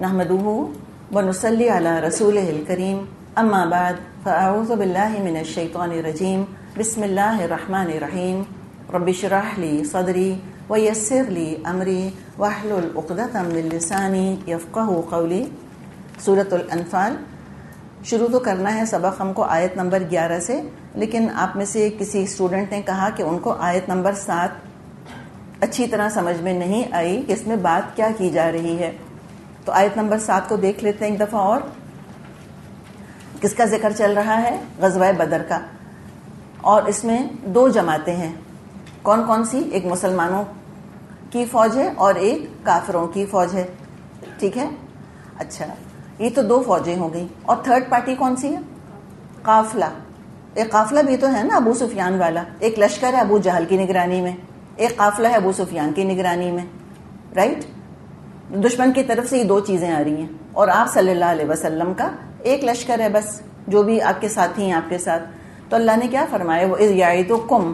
نحمدہ ونصلی علی رسولہ الکریم اما بعد فاعوذ باللہ من الشیطان الرجیم بسم اللہ الرحمن الرحیم رب اشرح لی صدری ویسر لی امری واحلل عقدۃ من لسانی یفقہوا قولی۔ سورۃ الانفال شروع تو کرنا ہے سبق ہم کو آیت نمبر 11 سے، لیکن آپ میں سے کسی اسٹوڈنٹ نے کہا کہ ان کو آیت نمبر 7 اچھی طرح سمجھ میں نہیں آئی کہ اس میں بات کیا کی جا رہی ہے، تو آیت نمبر 7 کو دیکھ لیتے ہیں ایک دفعہ اور۔ کس کا ذکر چل رہا ہے؟ غزوہ بدر کا، اور اس میں 2 جماعتیں ہیں۔ کون کون سی؟ ایک مسلمانوں کی فوج ہے اور ایک کافروں کی فوج ہے، ٹھیک ہے؟ اچھا، یہ تو 2 فوجیں ہو گئی، اور تھرڈ پارٹی کون سی ہے؟ قافلہ۔ ایک قافلہ بھی تو ہے نا ابو سفیان والا، ایک لشکر ہے ابو جہل کی نگرانی میں، ایک قافلہ ہے ابو سفیان کی نگرانی میں، رائٹ؟ دشمن کی طرف سے یہ 2 چیزیں آ رہی ہیں، اور آپ صلی اللہ علیہ وسلم کا ایک لشکر ہے بس، جو بھی آپ کے ساتھی ہیں آپ کے ساتھ۔ تو اللہ نے کیا فرمایا؟ وہ اذ یعدکم،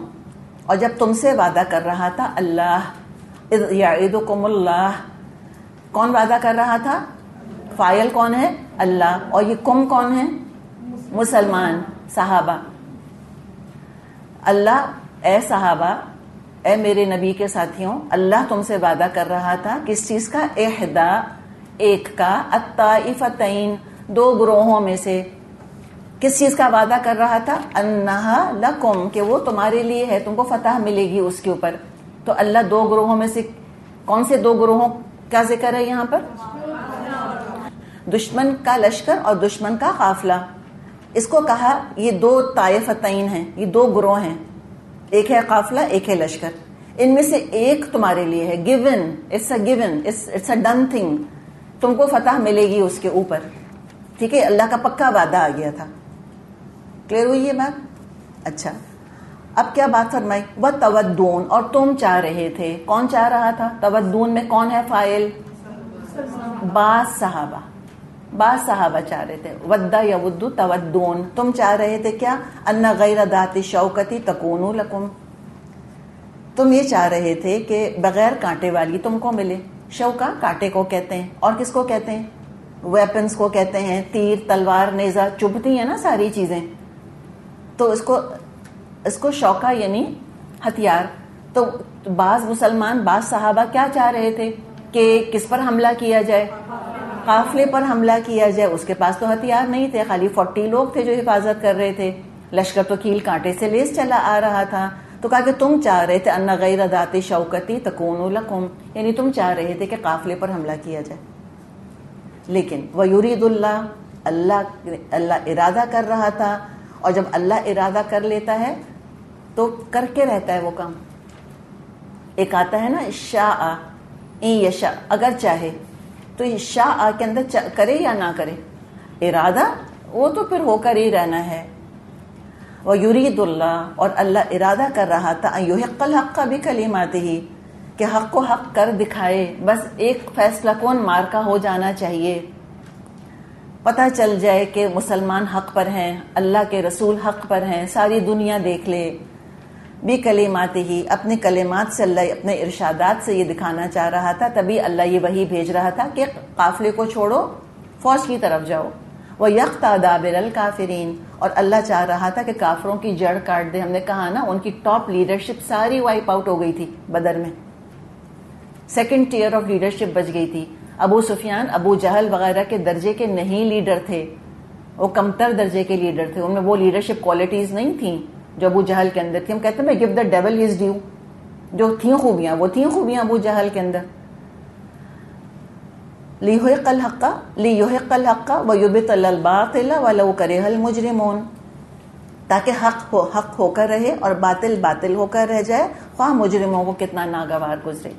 اور جب تم سے وعدہ کر رہا تھا اللہ، اذ یعدکم اللہ، کون وعدہ کر رہا تھا؟ فاعل کون ہے؟ اللہ، اور یہ کم کون ہے؟ مسلمان صحابہ۔ اللہ، اے صحابہ، اے میرے نبی کے ساتھیوں، اللہ تم سے وعدہ کر رہا تھا کس چیز کا؟ احدا، ایک کا، الطائفتین، 2 گروہوں میں سے۔ کس چیز کا وعدہ کر رہا تھا؟ انہا لکم، کہ وہ تمہارے لیے ہے، تم کو فتح ملے گی اس کے اوپر۔ تو اللہ 2 گروہوں میں سے کون سے 2 گروہوں کا ذکر ہے یہاں پر؟ دشمن کا لشکر اور دشمن کا قافلہ۔ اس کو کہا یہ 2 طائفتین ہیں، یہ 2 گروہ ہیں، ایک ہے قافلہ ایک ہے لشکر۔ ان میں سے ایک تمہارے لیے ہے، given, it's a given, it's a done thing, تم کو فتح ملے گی اس کے اوپر، ٹھیک ہے؟ اللہ کا پکا وعدہ آ گیا تھا۔ کلیئر ہوئی یہ بات؟ اچھا، اب کیا بات فرمائی؟ وَتَوَدُّونَ، اور تم چاہ رہے تھے۔ کون چاہ رہا تھا؟ تودون میں کون ہے فاعل؟ بعض صحابہ چاہ رہے تھے۔ ودّ یود تودون، تم چاہ رہے تھے کیا؟ ان غیر ذات شوکتی تکون لکم، تم یہ چاہ رہے تھے کہ بغیر کانٹے والی تم کو ملے۔ شوکا کانٹے کو کہتے ہیں، اور کس کو کہتے ہیں؟ ویپنز کو کہتے ہیں، تیر، تلوار، نیزہ، چبھتی ہیں نا ساری چیزیں، تو اس کو شوکا یعنی ہتھیار۔ تو بعض مسلمان، بعض صحابہ کیا چاہ رہے تھے کہ کس پر حملہ کیا جائے؟ قافلے پر حملہ کیا جائے۔ اس کے پاس تو ہتھیار نہیں تھے، خالی 40 لوگ تھے جو حفاظت کر رہے تھے، لشکر تو کیل کانٹے سے لیس چلا آ رہا تھا۔ تو کہا کہ تم چاہ رہے تھے ان غیر ذات شوکتی تکون لکم، یعنی تم چاہ رہے تھے کہ قافلے پر حملہ کیا جائے۔ لیکن وَيُرِيدُ اللَّهُ، اللہ ارادہ کر رہا تھا، اور جب اللہ ارادہ کر لیتا ہے تو کر کے رہتا ہے وہ کام۔ ایک آتا ہے نا شاء، ان یشاء، اگر چاہے، تو شاء کے اندر کرے یا نہ کرے، ارادہ وہ تو پھر ہو کر ہی رہنا ہے۔ وَيُرِيدُ اللَّهُ، اور اللہ ارادہ کر رہا تھا، ان یحق الحق بکلماتہ، کہ حق کو حق کر دکھائے، بس ایک فیصلہ کون مارکا ہو جانا چاہیے، پتہ چل جائے کہ مسلمان حق پر ہیں، اللہ کے رسول حق پر ہیں، ساری دنیا دیکھ لے۔ بکلماتہ، اپنے کلمات سے اللہ اپنے ارشادات سے یہ دکھانا چاہ رہا تھا، تبھی اللہ یہ وحی بھیج رہا تھا کہ قافلے کو چھوڑو، فوج کی طرف جاؤ۔ وَيَقْطَعَ دَابِرَ الْكَافِرِينَ، اور اللہ چاہ رہا تھا کہ کافروں کی جڑ کاٹ دے۔ ہم نے کہا نا ان کی ٹاپ لیڈرشپ ساری وائپ آؤٹ ہو گئی تھی بدر میں، 2nd ٹیئر آف لیڈرشپ بچ گئی تھی۔ ابو سفیان، ابو جہل وغیرہ کے درجے کے نہیں لیڈر تھے، وہ کمتر درجے کے لیڈر تھے، ان میں وہ لیڈرشپ کوالٹیز نہیں تھیں جو ابو جہل کے اندر تھی۔ ہم کہتے ہیں give the dual his due, جو تھیں خوبیاں وہ تھیں خوبیاں ابو جہل کے اندر۔ لیحق الحق ویبطل الباطل ولو کرہ المجرمون، تاکہ حق ہو کر رہے اور باطل باطل ہو کر رہ جائے، خواہ مجرموں کو کتنا ناگوار گزرے۔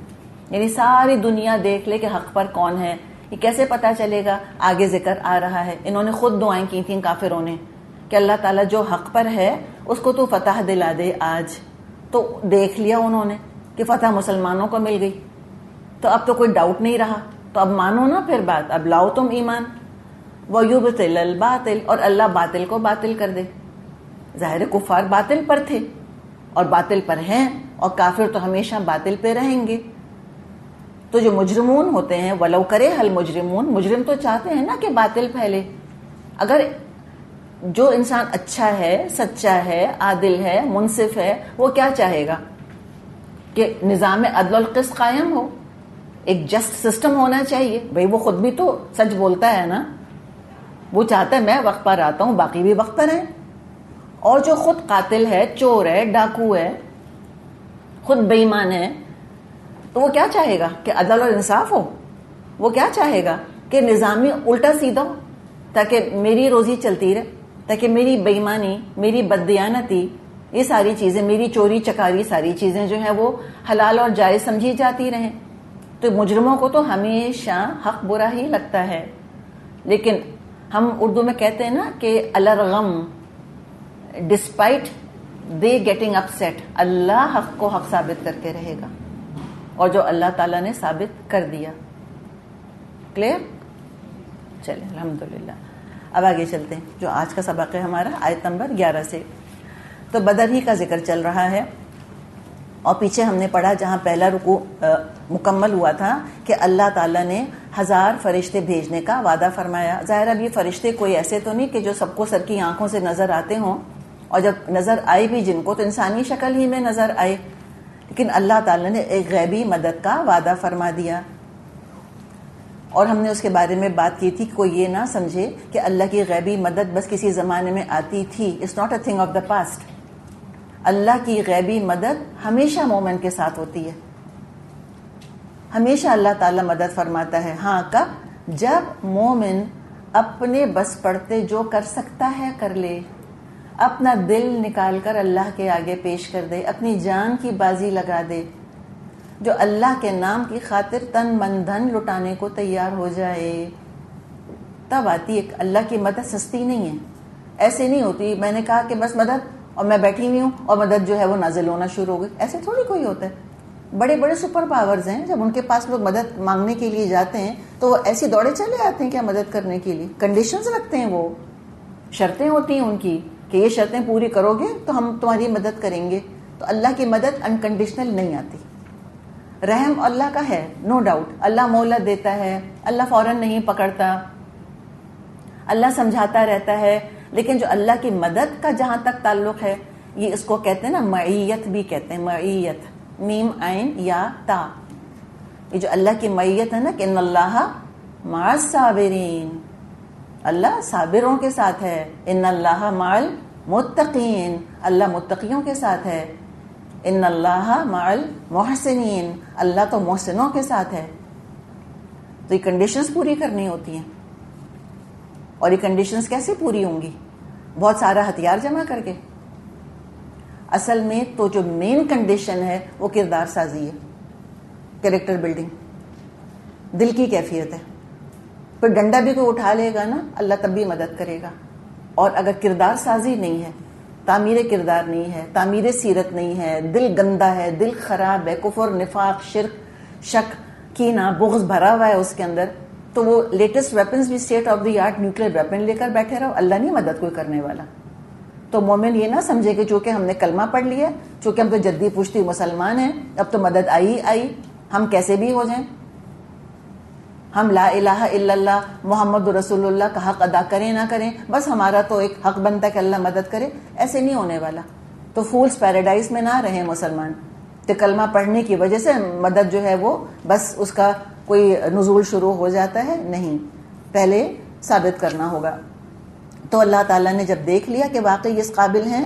یعنی ساری دنیا دیکھ لے کہ حق پر کون ہے۔ یہ کیسے پتا چلے گا؟ آگے ذکر آ رہا ہے۔ انہوں نے خود دعائیں کی تھیں کافروں نے کہ اللہ تعالیٰ جو حق پر ہے اس کو تو فتح دلا دے آج۔ تو دیکھ لیا انہوں نے کہ فتح مسلمانوں کو مل گئی، تو اب تو کوئی ڈاؤٹ نہیں رہا، تو اب مانو نا پھر بات، اب لاؤ تم ایمان۔ وَيُبْطِلَ الْبَاطِلَ، اور اللہ باطل کو باطل کر دے۔ ظاہر کفار باطل پر تھے اور باطل پر ہیں، اور کافر تو ہمیشہ باطل پہ رہیں گے۔ تو جو مجرمون ہوتے ہیں ولو کرے حل مجرمون، مجرم تو چاہتے ہیں نا کہ باطل پھیلے. اگر جو انسان اچھا ہے، سچا ہے، عادل ہے، منصف ہے، وہ کیا چاہے گا کہ نظام عدل القسط قائم ہو، ایک جسٹ سسٹم ہونا چاہیے. بھئی وہ خود بھی تو سچ بولتا ہے نا، وہ چاہتا ہے میں وقت پر آتا ہوں باقی بھی وقت پر ہیں. اور جو خود قاتل ہے، چور ہے، ڈاکو ہے، خود بے ایمان ہے، تو وہ کیا چاہے گا کہ عدل اور انصاف ہو؟ وہ کیا چاہے گا کہ نظامی الٹا سیدھا ہو، تاکہ میری روزی چلتی رہے، تاکہ میری بے ایمانی، میری بددیانتی، یہ ساری چیزیں، میری چوری چکاری، ساری چیزیں جو ہیں وہ حلال اور جائز سمجھی جاتی رہیں. تو مجرموں کو تو ہمیشہ حق برا ہی لگتا ہے. لیکن ہم اردو میں کہتے ہیں نا کہ الرغم ڈسپائٹ دے گیٹنگ اپسیٹ، اللہ حق کو حق ثابت کر کے رہے گا، اور جو اللہ تعالیٰ نے ثابت کر دیا. کلیئر؟ چلیں الحمدللہ. اب آگے چلتے ہیں. جو آج کا سبق ہے ہمارا آیت نمبر 11 سے. تو بدر ہی کا ذکر چل رہا ہے، اور پیچھے ہم نے پڑھا جہاں پہلا رکوع مکمل ہوا تھا کہ اللہ تعالیٰ نے 1000 فرشتے بھیجنے کا وعدہ فرمایا. ظاہر اب یہ فرشتے کوئی ایسے تو نہیں کہ جو سب کو سر کی آنکھوں سے نظر آتے ہوں، اور جب نظر آئے بھی جن کو تو انسانی شکل ہی میں نظر آئے، لیکن اللہ تعالیٰ نے ایک غیبی مدد کا وعدہ فرما دیا. اور ہم نے اس کے بارے میں بات کی تھی کہ کوئی یہ نہ سمجھے کہ اللہ کی غیبی مدد بس کسی زمانے میں آتی تھی. It's not a thing of the past. اللہ کی غیبی مدد ہمیشہ مومن کے ساتھ ہوتی ہے، ہمیشہ اللہ تعالیٰ مدد فرماتا ہے. ہاں کب؟ جب مومن اپنے بس پڑتے جو کر سکتا ہے کر لے، اپنا دل نکال کر اللہ کے آگے پیش کر دے، اپنی جان کی بازی لگا دے، جو اللہ کے نام کی خاطر تن من دھن لٹانے کو تیار ہو جائے، تب آتی ہے. اللہ کی مدد سستی نہیں ہے، ایسے نہیں ہوتی میں نے کہا کہ بس مدد اور میں بیٹھی ہوئی ہوں اور مدد جو ہے وہ نازل ہونا شروع ہو گئی. ایسے تھوڑی کوئی ہوتا ہے. بڑے بڑے سپر پاورز ہیں، جب ان کے پاس لوگ مدد مانگنے کے لیے جاتے ہیں تو وہ ایسی دوڑے چلے آتے ہیں کیا مدد کرنے کے لیے. کنڈیشنز رکھتے ہیں، وہ شرطیں ہوتی ہیں ان کی کہ یہ شرطیں پوری کرو گے تو ہم تمہاری مدد کریں گے. تو اللہ کی مدد انکنڈیشنل نہیں آتی. رحم اللہ کا ہے، نو ڈاؤٹ. اللہ مہلت دیتا ہے، اللہ فوراً نہیں پکڑتا، اللہ سمجھاتا رہتا ہے. لیکن جو اللہ کی مدد کا جہاں تک تعلق ہے، یہ اس کو کہتے ہیں نا معیت بھی کہتے ہیں. معیت، میم عین یا تا. یہ جو اللہ کی معیت ہے نا کہ ان اللہ مع الصابرین، اللہ صابروں کے ساتھ ہے. ان اللہ مع المتقین، اللہ متقیوں کے ساتھ ہے. ان اللہ مع المحسنین، اللہ تو محسنوں کے ساتھ ہے. تو یہ کنڈیشنز پوری کرنی ہوتی ہیں. اور یہ کنڈیشنز کیسے پوری ہوں گی؟ بہت سارا ہتھیار جمع کر کے. اصل میں تو جو مین کنڈیشن ہے وہ کردار سازی ہے، کریکٹر بلڈنگ، دل کی کیفیت ہے. پھر ڈنڈا بھی کوئی اٹھا لے گا نا، اللہ تب بھی مدد کرے گا. اور اگر کردار سازی نہیں ہے، تعمیر کردار نہیں ہے، تعمیر سیرت نہیں ہے، دل گندا ہے، دل خراب ہے، کفر، نفاق، شرک، شک، کینہ، بغض بھرا ہوا ہے اس کے اندر، تو وہ لیٹسٹ ویپنز بھی state of the art nuclear weapon لے کر بیٹھے رہو، اللہ نہیں مدد کوئی کرنے والا. تو مومن یہ نہ سمجھے کہ چونکہ ہم نے کلمہ پڑھ لیا، چونکہ ہم تو جدی پشتی مسلمان ہیں، اب تو مدد آئی، ہم کیسے بھی ہو جائیں، ہم لا الہ الا اللہ محمد رسول اللہ کا حق ادا کریں نہ کریں، بس ہمارا تو ایک حق بنتا ہے کہ اللہ مدد کرے. ایسے نہیں ہونے والا. تو فولس پیراڈائز میں نہ رہیں مسلمان کہ کلمہ پڑھنے کی وجہ سے مدد جو ہے وہ بس اس کا کوئی نزول شروع ہو جاتا ہے. نہیں، پہلے ثابت کرنا ہوگا. تو اللہ تعالیٰ نے جب دیکھ لیا کہ واقعی اس قابل ہیں،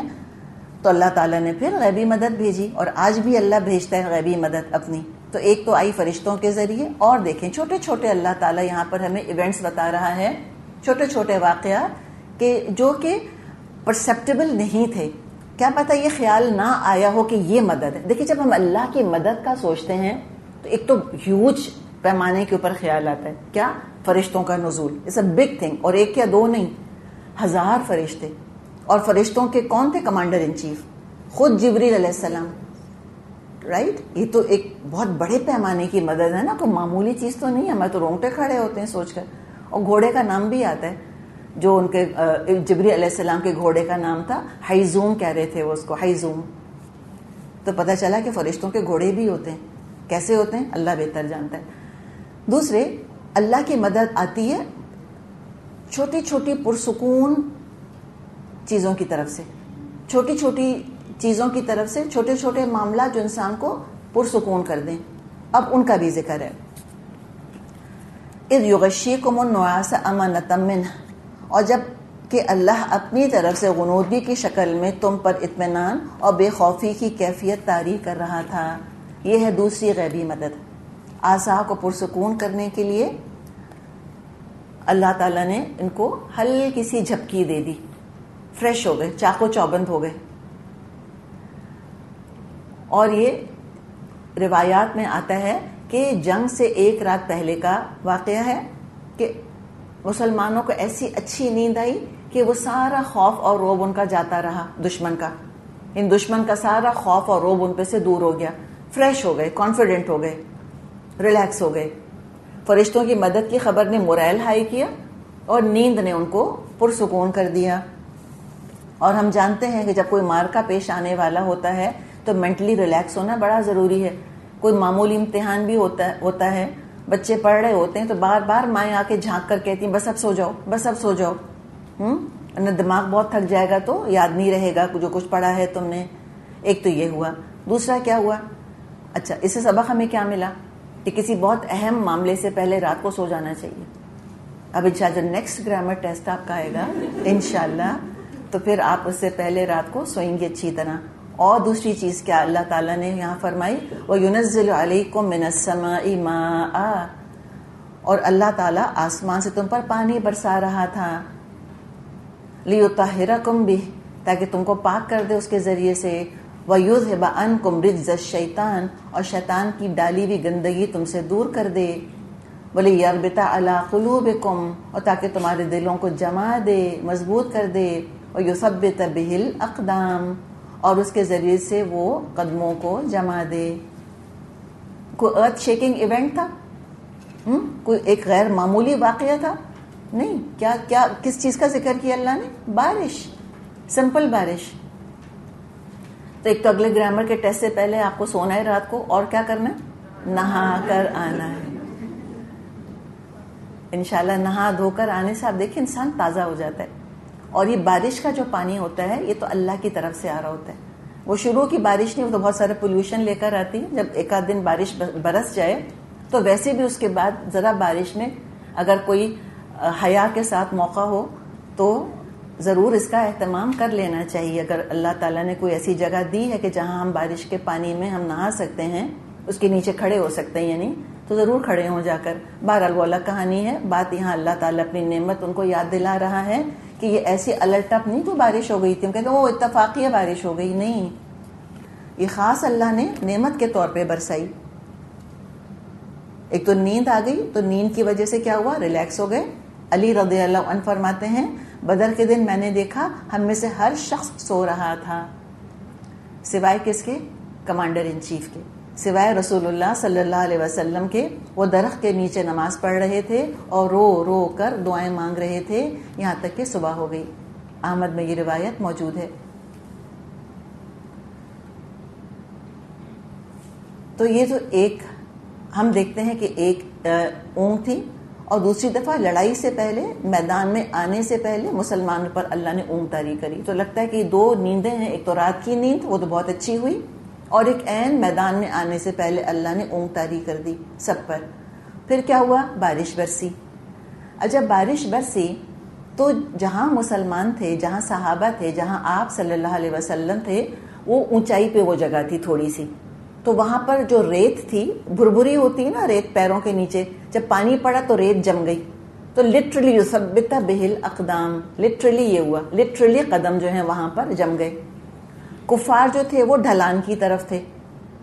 تو اللہ تعالیٰ نے پھر غیبی مدد بھیجی. اور آج بھی اللہ بھیجتا ہے غیبی مدد اپنی. تو ایک تو آئی فرشتوں کے ذریعے، اور دیکھیں چھوٹے چھوٹے اللہ تعالیٰ یہاں پر ہمیں ایونٹس بتا رہا ہے، چھوٹے چھوٹے واقعات کہ جو کہ پرسیپٹیبل نہیں تھے. کیا پتہ یہ خیال نہ آیا ہو کہ یہ مدد ہے. دیکھیں جب ہم اللہ کی مدد کا سوچتے ہیں تو ایک تو ہیوج پیمانے کے اوپر خیال آتا ہے. کیا؟ فرشتوں کا نزول. It's a big thing. اور ایک یا دو نہیں، 1000 فرشتے. اور فرشتوں کے کون تھے؟ کمانڈر ان چیف خود جبریل علیہ السلام. رائٹ؟ یہ تو ایک بہت بڑے پیمانے کی مدد ہے نا، کوئی معمولی چیز تو نہیں ہے. ہمیں تو رونگٹے کھڑے ہوتے ہیں سوچ کر. اور گھوڑے کا نام بھی آتا ہے، جو ان کے جبریل علیہ السلام کے گھوڑے کا نام تھا حیزوم، کہہ رہے تھے وہ اس کو حیزوم. تو پتہ چلا کہ فرشتوں کے گھوڑے بھی ہوتے ہیں. کیسے ہوتے ہیں اللہ بہتر جانتا ہے. دوسرے، اللہ کی مدد آتی ہے چھوٹی چھوٹی پرسکون چیزوں کی طرف سے، چھوٹی چھوٹی چیزوں کی طرف سے، چھوٹے چھوٹے معاملات جو انسان کو پرسکون کر دیں. اب ان کا بھی ذکر ہے. اذ یغشیکم النعاس امنۃ منہ، اور جب کہ اللہ اپنی طرف سے غنودگی کی شکل میں تم پر اطمینان اور بے خوفی کی کیفیت طاری کر رہا تھا. یہ ہے دوسری غیبی مدد. اعصاب کو پرسکون کرنے کے لیے اللہ تعالیٰ نے ان کو ہلکی سی جھپکی دے دی، فریش ہو گئے، چاقو چوبند ہو گئے. اور یہ روایات میں آتا ہے کہ جنگ سے ایک رات پہلے کا واقعہ ہے کہ مسلمانوں کو ایسی اچھی نیند آئی کہ وہ سارا خوف اور روب ان کا جاتا رہا، دشمن کا، ان دشمن کا سارا خوف اور روب ان پہ سے دور ہو گیا. فریش ہو گئے، کانفیڈنٹ ہو گئے، ریلیکس ہو گئے. فرشتوں کی مدد کی خبر نے مورائل ہائی کیا اور نیند نے ان کو پرسکون کر دیا. اور ہم جانتے ہیں کہ جب کوئی مارکا پیش آنے والا ہوتا ہے تو مینٹلی ریلیکس ہونا بڑا ضروری ہے. کوئی معمولی امتحان بھی ہوتا ہے، بچے پڑھ رہے ہوتے ہیں تو بار بار مائیں آ کے جھانک کر کہتی ہیں بس اب سو جاؤ، بس اب سو جاؤ. دماغ بہت تھک جائے گا تو یاد نہیں رہے گا جو کچھ پڑھا ہے تم نے. ایک تو یہ ہوا. دوسرا کیا ہوا؟ اچھا، اس سے سبق ہمیں کیا ملا کہ کسی بہت اہم معاملے سے پہلے رات کو سو جانا چاہیے. اب انشاءاللہ نیکسٹ گرامر ٹیسٹ آپ کا آئے گا انشاءاللہ، تو پھر آپ اس سے پہلے رات کو سوئیں گے اچھی طرح. اور دوسری چیز کیا اللہ تعالیٰ نے یہاں فرمائی، وَيُنَزِّلُ عَلَيْكُم مِّنَ السَّمَاءِ مَاءً، اور اللہ تعالیٰ آسمان سے تم پر پانی برسا رہا تھا. لِيُطَهِّرَكُم بِهِ، تاکہ تم کو پاک کر دے اس کے ذریعے سے. وَيُذْهِبَ عَنكُم رِجْزَ الشَّيْطَانِ، اور شیطان کی ڈالی ہوئی گندگی تم سے دور کر دے. وَلِيَرْبِطَ عَلَى قُلُوبِكُم، اور تاکہ تمہارے دلوں کو جما دے، مضبوط کر دے. وَيُثَبِّتَ بِهِ الْأَقْدَامَ، اور اس کے ذریعے سے وہ قدموں کو جما دے. کوئی ارتھ شیکنگ ایونٹ تھا؟ کوئی ایک غیر معمولی واقعہ تھا؟ نہیں. کیا کس چیز کا ذکر کیا اللہ نے؟ بارش، سمپل بارش. تو ایک تو اگلے گرامر کے ٹیسٹ سے پہلے آپ کو سونا ہے رات کو، اور کیا کرنا ہے؟ نہا کر آنا ہے. انشاءاللہ نہا دھو کر آنے سے آپ دیکھیں انسان تازہ ہو جاتا ہے. اور یہ بارش کا جو پانی ہوتا ہے یہ تو اللہ کی طرف سے آ رہا ہوتا ہے. وہ شروع کی بارش نہیں، وہ تو بہت سارے پولوشن لے کر آتی ہے. جب ایک آدھ دن بارش برس جائے تو ویسے بھی اس کے بعد ذرا بارش میں اگر کوئی حیا کے ساتھ موقع ہو تو ضرور اس کا اہتمام کر لینا چاہیے. اگر اللہ تعالیٰ نے کوئی ایسی جگہ دی ہے کہ جہاں ہم بارش کے پانی میں ہم نہا سکتے ہیں، اس کے نیچے کھڑے ہو سکتے ہیں یعنی، تو ضرور کھڑے ہوں جا کر. بہرحال وہ الگ کہانی ہے. بات یہاں اللہ تعالیٰ اپنی نعمت ان کو یاد دلا رہا ہے کہ یہ ایسی الٹ اپ نہیں کوئی بارش ہو گئی تھی ہم کہتے ہیں وہ اتفاقی بارش ہو گئی. نہیں، یہ خاص اللہ نے نعمت کے طور پہ برسائی. ایک تو نیند آ گئی، تو نیند کی وجہ سے کیا ہوا؟ ریلیکس ہو گئے. علی رضی اللہ عنہ فرماتے ہیں بدر کے دن میں نے دیکھا ہم میں سے ہر شخص سو رہا تھا، سوائے کس کے؟ کمانڈر ان چیف کے، سوائے رسول اللہ صلی اللہ علیہ وسلم کے. وہ درخت کے نیچے نماز پڑھ رہے تھے اور رو رو کر دعائیں مانگ رہے تھے یہاں تک کہ صبح ہو گئی. احمد میں یہ روایت موجود ہے. تو یہ تو ایک ہم دیکھتے ہیں کہ ایک اونگ تھی، اور دوسری دفعہ لڑائی سے پہلے، میدان میں آنے سے پہلے مسلمانوں پر اللہ نے اونگ طاری کری. تو لگتا ہے کہ یہ دو نیندیں ہیں. ایک تو رات کی نیند، وہ تو بہت اچھی ہوئی، اور ایک عین میدان میں آنے سے پہلے اللہ نے اونگ طاری کر دی سب پر. پھر کیا ہوا؟ بارش برسی. جب بارش برسی تو جہاں مسلمان تھے، جہاں صحابہ تھے، جہاں آپ صلی اللہ علیہ وسلم تھے، وہ اونچائی پہ وہ جگہ تھی تھوڑی سی. تو وہاں پر جو ریت تھی، بھربھری ہوتی ہے نا ریت پیروں کے نیچے، جب پانی پڑا تو ریت جم گئی. تو لٹرلی یثبت بہ الاقدام، لٹرلی یہ ہوا، لٹرلی قدم جو ہیں وہاں پر جم گئے. کفار جو تھے وہ ڈھلان کی طرف تھے،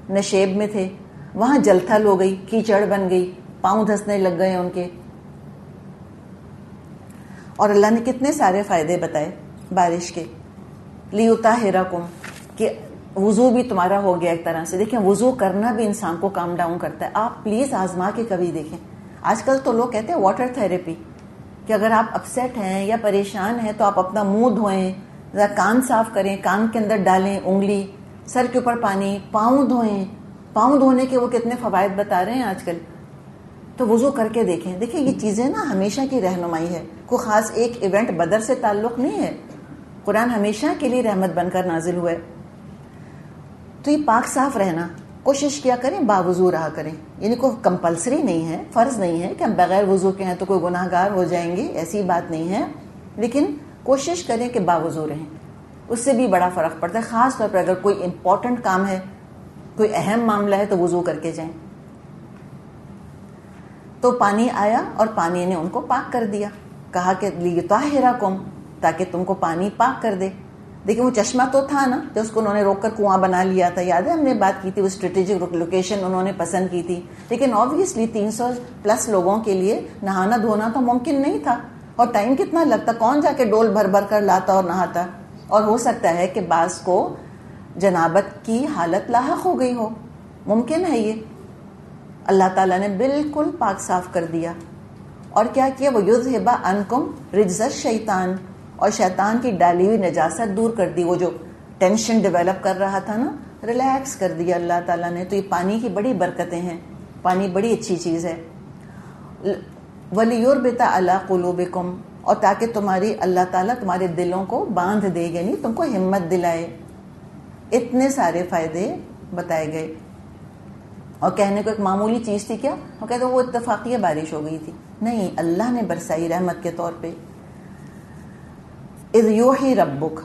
نشیب میں تھے، وہاں جل تھل ہو گئی، کیچڑ بن گئی، پاؤں دھسنے لگ گئے ان کے. اور اللہ نے کتنے سارے فائدے بتائے بارش کے. لیطہرکم، کہ وضو بھی تمہارا ہو گیا ایک طرح سے. دیکھیں وضو کرنا بھی انسان کو کام ڈاؤن کرتا ہے. آپ پلیز آزما کے کبھی دیکھیں. آج کل تو لوگ کہتے ہیں واٹر تھراپی، کہ اگر آپ اپسیٹ ہیں یا پریشان ہیں تو آپ اپنا منہ دھوئیں، ذرا کان صاف کریں، کان کے اندر ڈالیں انگلی، سر کے اوپر پانی، پاؤں دھوئیں، پاؤں دھونے کے وہ کتنے فوائد بتا رہے ہیں آج کل. تو وضو کر کے دیکھیں. دیکھیں یہ چیزیں نا ہمیشہ کی رہنمائی ہے, کوئی خاص ایک ایونٹ بدر سے تعلق نہیں ہے. قرآن ہمیشہ کے لیے رحمت بن کر نازل ہوا ہے. تو یہ پاک صاف رہنا کوشش کیا کریں, باوضو رہا کریں. یعنی کوئی کمپلسری نہیں ہے, فرض نہیں ہے کہ ہم بغیر وضو کے ہیں تو کوئی گناہ گار ہو جائیں گے, ایسی بات نہیں ہے. لیکن کوشش کریں کہ باوضو رہیں, اس سے بھی بڑا فرق پڑتا ہے. خاص طور پر اگر کوئی امپورٹنٹ کام ہے, کوئی اہم معاملہ ہے, تو وضو کر کے جائیں. تو پانی آیا اور پانی نے ان کو پاک کر دیا. کہا کہ لیطہرکم, تاکہ تم کو پانی پاک کر دے. دیکھیں وہ چشمہ تو تھا نا, جو اس کو انہوں نے روک کر کنواں بنا لیا تھا, یاد ہے ہم نے بات کی تھی, وہ اسٹریٹجک لوکیشن انہوں نے پسند کی تھی. لیکن آبویسلی 300+ لوگوں کے لیے نہانا دھونا تو ممکن نہیں تھا, اور ٹائم کتنا لگتا, کون جا کے ڈول بھر بھر کر لاتا اور نہاتا. اور ہو سکتا ہے کہ بعض کو جنابت کی حالت لاحق ہو گئی ہو, ممکن ہے یہ. اللہ تعالیٰ نے بالکل پاک صاف کر دیا. اور کیا کیا, وہ یذھب عنکم رجز الشیطان, اور شیطان کی ڈالی ہوئی نجاست دور کر دی. وہ جو ٹینشن ڈیولپ کر رہا تھا نا, ریلیکس کر دیا اللہ تعالیٰ نے. تو یہ پانی کی بڑی برکتیں ہیں, پانی بڑی اچھی چیز ہے. وَلِيُرْبِطَ عَلَىٰ قُلُوبِكُمْ, اور تاکہ تمہاری اللہ تعالیٰ تمہارے دلوں کو باندھ دے, یعنی تم کو ہمت دلائے. اتنے سارے فائدے بتائے گئے. اور کہنے کو ایک معمولی چیز تھی کیا, وہ کہتے وہ اتفاقیہ بارش ہو گئی تھی. نہیں, اللہ نے برسائی رحمت کے طور پہ. اذ یوحی ربک,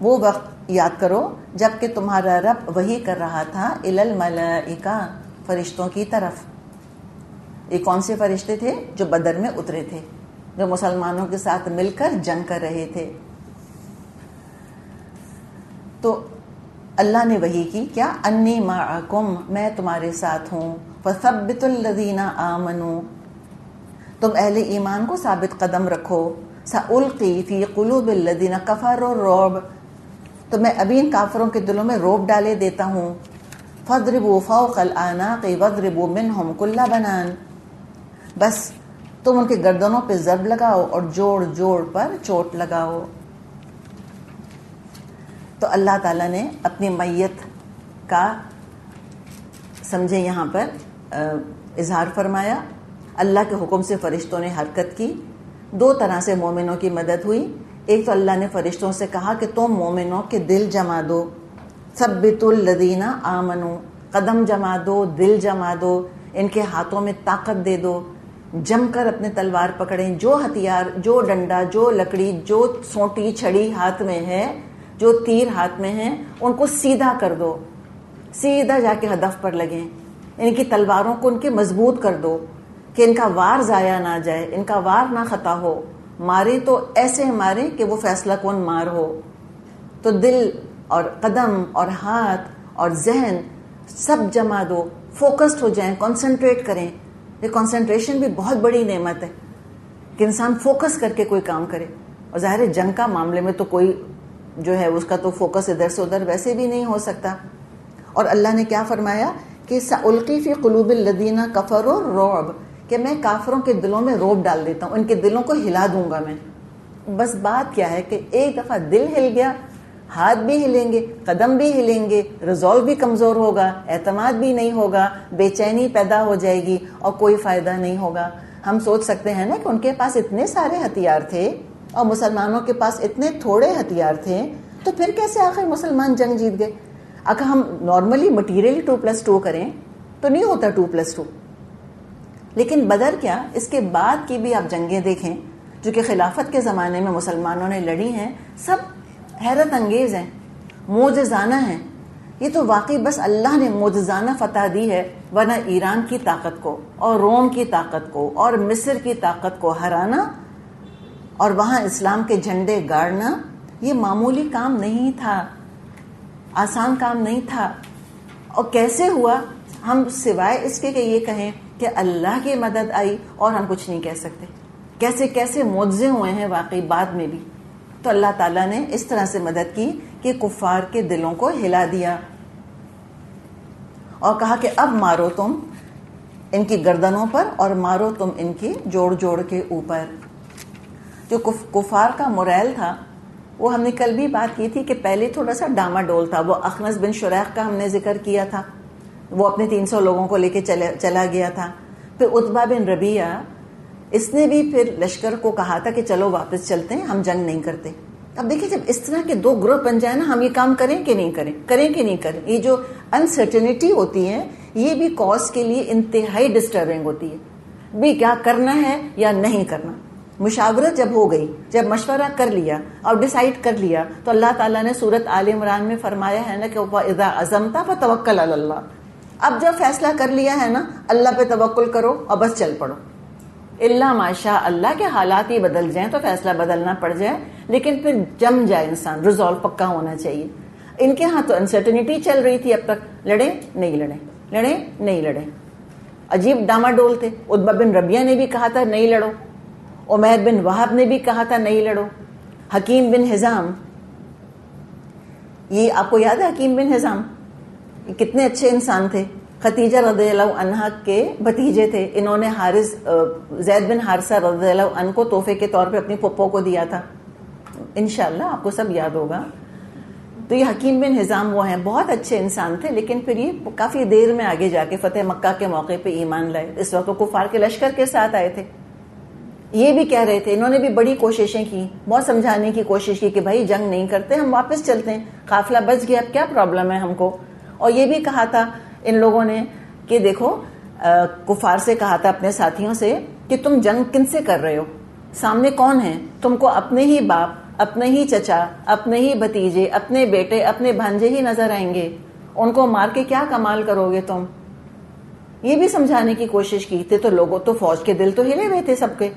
وہ وقت یاد کرو جب کہ تمہارا رب وحی کر رہا تھا الی الملائکہ, فرشتوں کی طرف. یہ کون سے فرشتے تھے؟ جو بدر میں اترے تھے, جو مسلمانوں کے ساتھ مل کر جنگ کر رہے تھے. تو اللہ نے وحی کی کیا, انی معکم, میں تمہارے ساتھ ہوں. فثبتوا الذین آمنوا, تم اہل ایمان کو ثابت قدم رکھو. سألقی فی قلوب الذین کفروا الرعب, تو میں ابھی ان کافروں کے دلوں میں روب ڈالے دیتا ہوں. فاضربوا فوق الاعناق واضربوا منہم کل بنان, بس تم ان کے گردنوں پہ ضرب لگاؤ اور جوڑ جوڑ پر چوٹ لگاؤ. تو اللہ تعالیٰ نے اپنی میت کا سمجھے یہاں پر اظہار فرمایا. اللہ کے حکم سے فرشتوں نے حرکت کی. دو طرح سے مومنوں کی مدد ہوئی. ایک تو اللہ نے فرشتوں سے کہا کہ تم مومنوں کے دل جما دو, ثبتوا الذین آمنوا, قدم جما دو, دل جما دو, ان کے ہاتھوں میں طاقت دے دو, جم کر اپنے تلوار پکڑیں. جو ہتھیار, جو ڈنڈا, جو لکڑی, جو سونٹی چھڑی ہاتھ میں ہے, جو تیر ہاتھ میں ہیں, ان کو سیدھا کر دو, سیدھا جا کے ہدف پر لگیں. ان کی تلواروں کو ان کے مضبوط کر دو کہ ان کا وار ضائع نہ جائے, ان کا وار نہ خطا ہو. مارے تو ایسے مارے کہ وہ فیصلہ کون مار ہو. تو دل اور قدم اور ہاتھ اور ذہن سب جما دو, فوکسڈ ہو جائیں, کنسنٹریٹ کریں. یہ کنسنٹریشن بھی بہت بڑی نعمت ہے کہ انسان فوکس کر کے کوئی کام کرے. اور ظاہر ہے جنگ کا معاملے میں تو کوئی جو ہے اس کا تو فوکس ادھر سے ادھر ویسے بھی نہیں ہو سکتا. اور اللہ نے کیا فرمایا کہ سألقی فی قلوب الذین کفروا الرعب, کہ میں کافروں کے دلوں میں روب ڈال دیتا ہوں, ان کے دلوں کو ہلا دوں گا میں. بس بات کیا ہے کہ ایک دفعہ دل ہل گیا, ہاتھ بھی ہلیں گے, قدم بھی ہلیں گے, ریزولو بھی کمزور ہوگا, اعتماد بھی نہیں ہوگا, بے چینی پیدا ہو جائے گی اور کوئی فائدہ نہیں ہوگا. ہم سوچ سکتے ہیں نا کہ ان کے پاس اتنے سارے ہتھیار تھے اور مسلمانوں کے پاس اتنے تھوڑے ہتھیار تھے, تو پھر کیسے آخر مسلمان جنگ جیت گئے؟ اگر ہم نارملی مٹیریلی 2+2 کریں تو نہیں ہوتا 2+2. لیکن بدر کیا, اس کے بعد کی بھی آپ جنگیں دیکھیں جو کہ خلافت کے زمانے میں مسلمانوں نے لڑی ہیں, سب حیرت انگیز ہیں, معجزانہ ہیں. یہ تو واقعی بس اللہ نے معجزانہ فتح دی ہے, ورنہ ایران کی طاقت کو اور روم کی طاقت کو اور مصر کی طاقت کو ہرانا اور وہاں اسلام کے جھنڈے گاڑنا یہ معمولی کام نہیں تھا, آسان کام نہیں تھا. اور کیسے ہوا, ہم سوائے اس کے کہ یہ کہیں کہ اللہ کی مدد آئی, اور ہم کچھ نہیں کہہ سکتے. کیسے کیسے معجزے ہوئے ہیں واقعی بعد میں بھی. تو اللہ تعالیٰ نے اس طرح سے مدد کی کہ کفار کے دلوں کو ہلا دیا اور کہا کہ اب مارو تم ان کی گردنوں پر اور مارو تم ان کی جوڑ جوڑ کے اوپر. جو کفار کا موریل تھا وہ ہم نے کل بھی بات کی تھی کہ پہلے تھوڑا سا ڈاما ڈول تھا. وہ اخنس بن شریح کا ہم نے ذکر کیا تھا وہ اپنے 300 لوگوں کو لے کے چلا گیا تھا. پھر عتبہ بن ربیعہ اس نے بھی پھر لشکر کو کہا تھا کہ چلو واپس چلتے ہیں, ہم جنگ نہیں کرتے. اب دیکھیں جب اس طرح کے دو گروہ بن جائیں نا, ہم یہ کام کریں کہ نہیں کریں, کریں کہ نہیں کریں. یہ جو انسرٹنٹی ہوتی ہے یہ بھی کاز کے لیے انتہائی ڈسٹربنگ ہوتی ہے, بھی کیا کرنا ہے یا نہیں کرنا. مشاورت جب ہو گئی, جب مشورہ کر لیا اور ڈیسائیڈ کر لیا, تو اللہ تعالیٰ نے سورت آل عمران میں فرمایا ہے نا کہ اذا عزمت فتوکل علی اللہ. اب جب فیصلہ کر لیا ہے نا, اللہ پہ توکل کرو اور بس چل پڑو. اللہ ماشاء اللہ کے حالات ہی بدل جائیں تو فیصلہ بدلنا پڑ جائے, لیکن پھر جم جائے انسان, ریزالو پکا ہونا چاہیے. ان کے ہاں تو انسرٹنٹی چل رہی تھی اب تک, لڑیں نہیں لڑیں, لڑیں نہیں لڑیں, عجیب ڈاماڈول تھے. عتبہ بن ربیعہ نے بھی کہا تھا نہیں لڑو, عمیر بن وہب نے بھی کہا تھا نہیں لڑو, حکیم بن حزام, یہ آپ کو یاد ہے حکیم بن حزام کتنے اچھے انسان تھے, خدیجہ رضی اللہ عنہا کے بھتیجے تھے. انہوں نے زید بن حارثہ رضی اللہ عنہ کو تحفے کے طور پہ اپنی پھپھو کو دیا تھا, انشاءاللہ آپ کو سب یاد ہوگا. تو یہ حکیم بن حزام وہ ہیں, بہت اچھے انسان تھے, لیکن پھر یہ کافی دیر میں آگے جا کے فتح مکہ کے موقع پہ ایمان لائے. اس وقت وہ کفار کے لشکر کے ساتھ آئے تھے. یہ بھی کہہ رہے تھے, انہوں نے بھی بڑی کوششیں کی, بہت سمجھانے کی کوشش کی کہ بھائی جنگ نہیں کرتے, ہم واپس چلتے ہیں, قافلہ بچ گیا, اب کیا پرابلم ہے ہم کو. اور یہ بھی کہا تھا ان لوگوں نے کہ دیکھو, کفار سے کہا تھا اپنے ساتھیوں سے کہ تم جنگ کن سے کر رہے ہو, سامنے کون ہے, تم کو اپنے ہی باپ, اپنے ہی چچا, اپنے ہی بھتیجے, اپنے بیٹے, اپنے بھانجے ہی نظر آئیں گے, ان کو مار کے کیا کمال کرو گے تم. یہ بھی سمجھانے کی کوشش کی تھی. تو لوگوں تو فوج کے دل تو ہلے ہوئے تھے سب کے.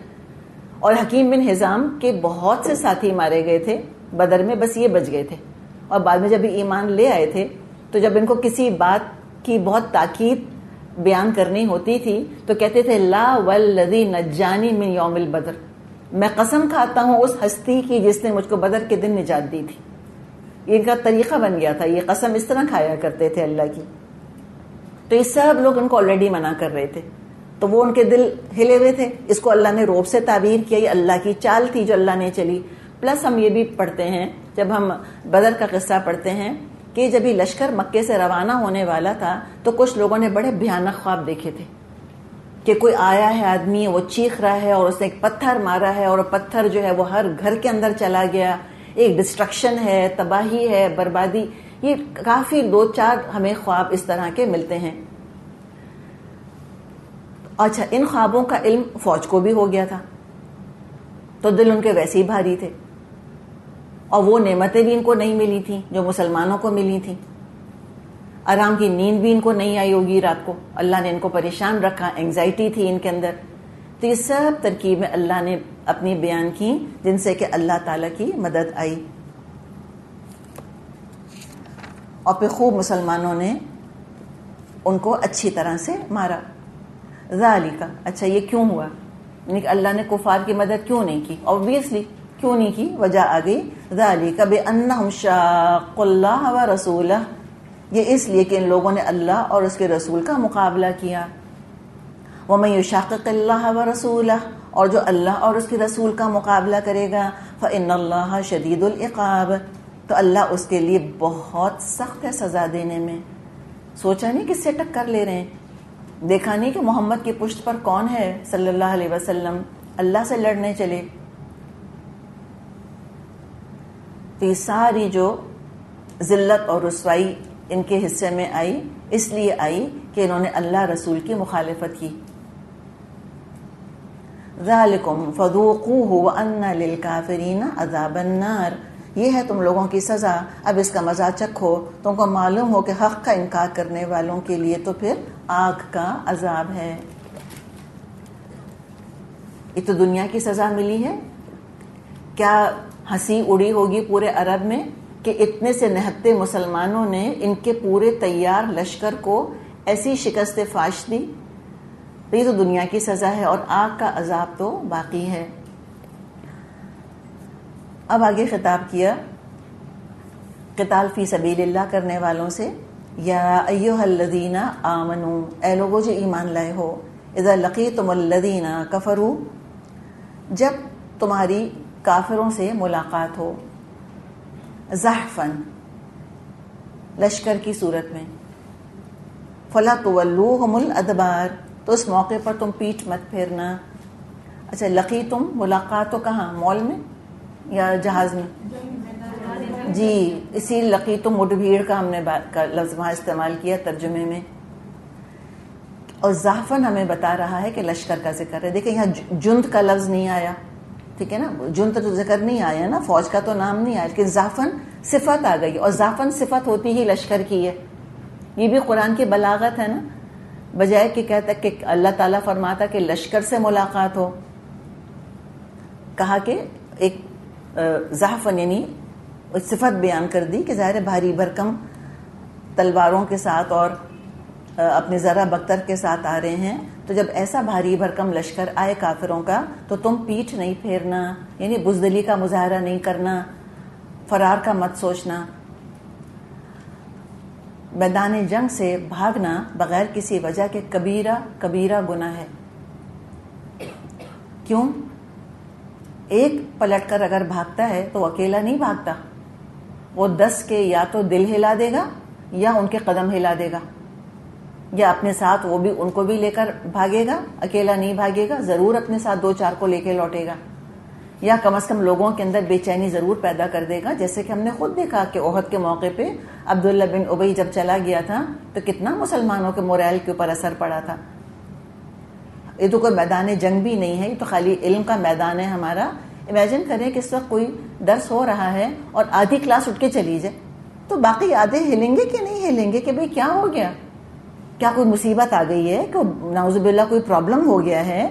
اور حکیم بن حزام کے بہت سے ساتھی مارے گئے تھے بدر میں, بس یہ بچ گئے تھے. اور بعد میں جب ایمان لے آئے تھے تو جب ان کو کسی بات کی بہت تاکید بیان کرنی ہوتی تھی تو کہتے تھے لا والذی نجانی من یوم البدر, میں قسم کھاتا ہوں اس ہستی کی جس نے مجھ کو بدر کے دن نجات دی تھی. یہ ان کا طریقہ بن گیا تھا, یہ قسم اس طرح کھایا کرتے تھے اللہ کی. تو یہ سب لوگ ان کو آلریڈی منع کر رہے تھے, تو وہ ان کے دل ہلے ہوئے تھے. اس کو اللہ نے روب سے تعبیر کیا, یہ اللہ کی چال تھی جو اللہ نے چلی. پلس ہم یہ بھی پڑھتے ہیں جب ہم بدر کا قصہ پڑھتے ہیں کہ جب یہ لشکر مکے سے روانہ ہونے والا تھا تو کچھ لوگوں نے بڑے بھیانک خواب دیکھے تھے کہ کوئی آیا ہے آدمی, وہ چیخ رہا ہے اور اس نے ایک پتھر مارا ہے, اور پتھر جو ہے وہ ہر گھر کے اندر چلا گیا, ایک ڈسٹرکشن ہے, تباہی ہے, بربادی. یہ کافی 2-4 ہمیں خواب اس طرح کے ملتے ہیں. اچھا, ان خوابوں کا علم فوج کو بھی ہو گیا تھا, تو دل ان کے ویسے ہی بھاری تھے, اور وہ نعمتیں بھی ان کو نہیں ملی تھیں جو مسلمانوں کو ملی تھیں. آرام کی نیند بھی ان کو نہیں آئی ہوگی رات کو, اللہ نے ان کو پریشان رکھا, اینگزائٹی تھی ان کے اندر. تو یہ سب ترکیبیں اللہ نے اپنی بیان کی جن سے کہ اللہ تعالیٰ کی مدد آئی. اور پھر خوب مسلمانوں نے ان کو اچھی طرح سے مارا. ذالک, اچھا یہ کیوں ہوا, یعنی کہ اللہ نے کفار کی مدد کیوں نہیں کی؟ اوبویسلی کیوں نہیں کی, وجہ آ گئی. ذالک بانہم شاقوا اللہ ورسولہ, یہ اس لیے کہ ان لوگوں نے اللہ اور اس کے رسول کا مقابلہ کیا. ومن یشاقق اللہ ورسولہ, اور جو اللہ اور اس کے رسول کا مقابلہ کرے گا, فإن اللہ شدید العقاب, تو اللہ اس کے لیے بہت سخت ہے سزا دینے میں. سوچا نہیں کس سے ٹکر لے رہے ہیں, دیکھا نہیں کہ محمد کی پشت پر کون ہے صلی اللہ علیہ وسلم, اللہ سے لڑنے چلے. تو یہ ساری جو ذلت اور رسوائی ان کے حصے میں آئی, اس لیے آئی کہ انہوں نے اللہ رسول کی مخالفت کی. ذالکم فذوقوہ وان للکافرین عذاب النار, یہ ہے تم لوگوں کی سزا, اب اس کا مزہ چکھو. تم کو معلوم ہو کہ حق کا انکار کرنے والوں کے لیے تو پھر آگ کا عذاب ہے. یہ تو دنیا کی سزا ملی ہے. کیا ہنسی اڑی ہوگی پورے عرب میں کہ اتنے سے نہتے مسلمانوں نے ان کے پورے تیار لشکر کو ایسی شکست فاش دی. یہ تو دنیا کی سزا ہے, اور آگ کا عذاب تو باقی ہے. اب آگے خطاب کیا قتال فی سبیل اللہ کرنے والوں سے. یا ایھا الذین آمنوا, اے لوگو جو ایمان لائے ہو, اذا لقیتم الذین کفروا, جب تمہاری کافروں سے ملاقات ہو, زحفاً لشکر کی صورت میں, فلا تولوہم الادبار، تو اس موقع پر تم پیٹھ مت پھیرنا. اچھا لقیتم، ملاقات تو کہاں، مال میں یا جہاز میں؟ جی اسی لقیتم مڈ بھیڑ کا ہم نے لفظ وہاں استعمال کیا ترجمے میں. اور زحفن ہمیں بتا رہا ہے کہ لشکر کا ذکر ہے. دیکھیں یہاں جند کا لفظ نہیں آیا، ٹھیک ہے نا، جند تو ذکر نہیں آیا نا، فوج کا تو نام نہیں آیا، لیکن زحفن صفت آ گئی، اور زحفن صفت ہوتی ہی لشکر کی ہے. یہ بھی قرآن کی بلاغت ہے نا، بجائے کہ کہتا کہ اللہ تعالیٰ فرماتا کہ لشکر سے ملاقات ہو، کہا کہ ایک زحفن یعنی صفت بیان کر دی کہ ظاہر بھاری بھرکم تلواروں کے ساتھ اور اپنے ذرا بختر کے ساتھ آ رہے ہیں. تو جب ایسا بھاری بھرکم لشکر آئے کافروں کا تو تم پیٹھ نہیں پھیرنا، یعنی بزدلی کا مظاہرہ نہیں کرنا، فرار کا مت سوچنا. میدان جنگ سے بھاگنا بغیر کسی وجہ کے کبیرہ کبیرہ گناہ ہے. کیوں؟ ایک پلٹ کر اگر بھاگتا ہے تو اکیلا نہیں بھاگتا، وہ 10 کے یا تو دل ہلا دے گا یا ان کے قدم ہلا دے گا، یا اپنے ساتھ وہ بھی ان کو بھی لے کر بھاگے گا، اکیلا نہیں بھاگے گا، ضرور اپنے ساتھ 2-4 کو لے کے لوٹے گا، یا کم از کم لوگوں کے اندر بے چینی ضرور پیدا کر دے گا. جیسے کہ ہم نے خود دیکھا کہ احد کے موقع پہ عبداللہ بن ابی جب چلا گیا تھا تو کتنا مسلمانوں کے موریل کے اوپر اثر پڑا تھا. یہ تو کوئی میدان جنگ بھی نہیں ہے، یہ تو خالی علم کا میدان ہے ہمارا. امیجن کریں کہ اس وقت کوئی درس ہو رہا ہے اور آدھی کلاس اٹھ کے چلی جائے تو باقی آدھے ہلیں گے کہ نہیں ہلیں گے کہ بھئی کیا ہو گیا، کیا کوئی مصیبت آ گئی ہے، کہ نعوذ باللہ کوئی پرابلم ہو گیا ہے.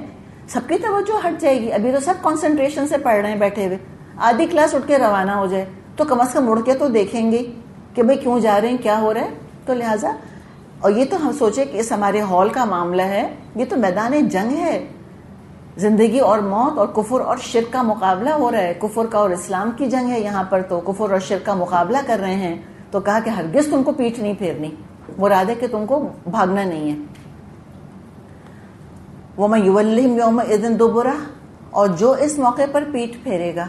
سب کی توجہ ہٹ جائے گی. ابھی تو سب کنسنٹریشن سے پڑھ رہے ہیں بیٹھے ہوئے، آدھی کلاس اٹھ کے روانہ ہو جائے تو کم از کم اڑ کے تو دیکھیں گے کہ بھئی کیوں جا رہے ہیں، کیا ہو رہا ہے. تو لہٰذا اور یہ تو ہم سوچیں کہ اس ہمارے ہال کا معاملہ ہے، یہ تو میدان جنگ ہے، زندگی اور موت اور کفر اور شرک کا مقابلہ ہو رہا ہے. کفر کا اور اسلام کی جنگ ہے یہاں پر، تو کفر اور شرک کا مقابلہ کر رہے ہیں. تو کہا کہ ہرگز تم کو پیٹھ نہیں پھیرنی، مراد ہے کہ تم کو بھاگنا نہیں ہے. وَمَن يُوَلِّهِمْ يَوْمَئِذٍ دُبُرَهُ، اور جو اس موقع پر پیٹھ پھیرے گا.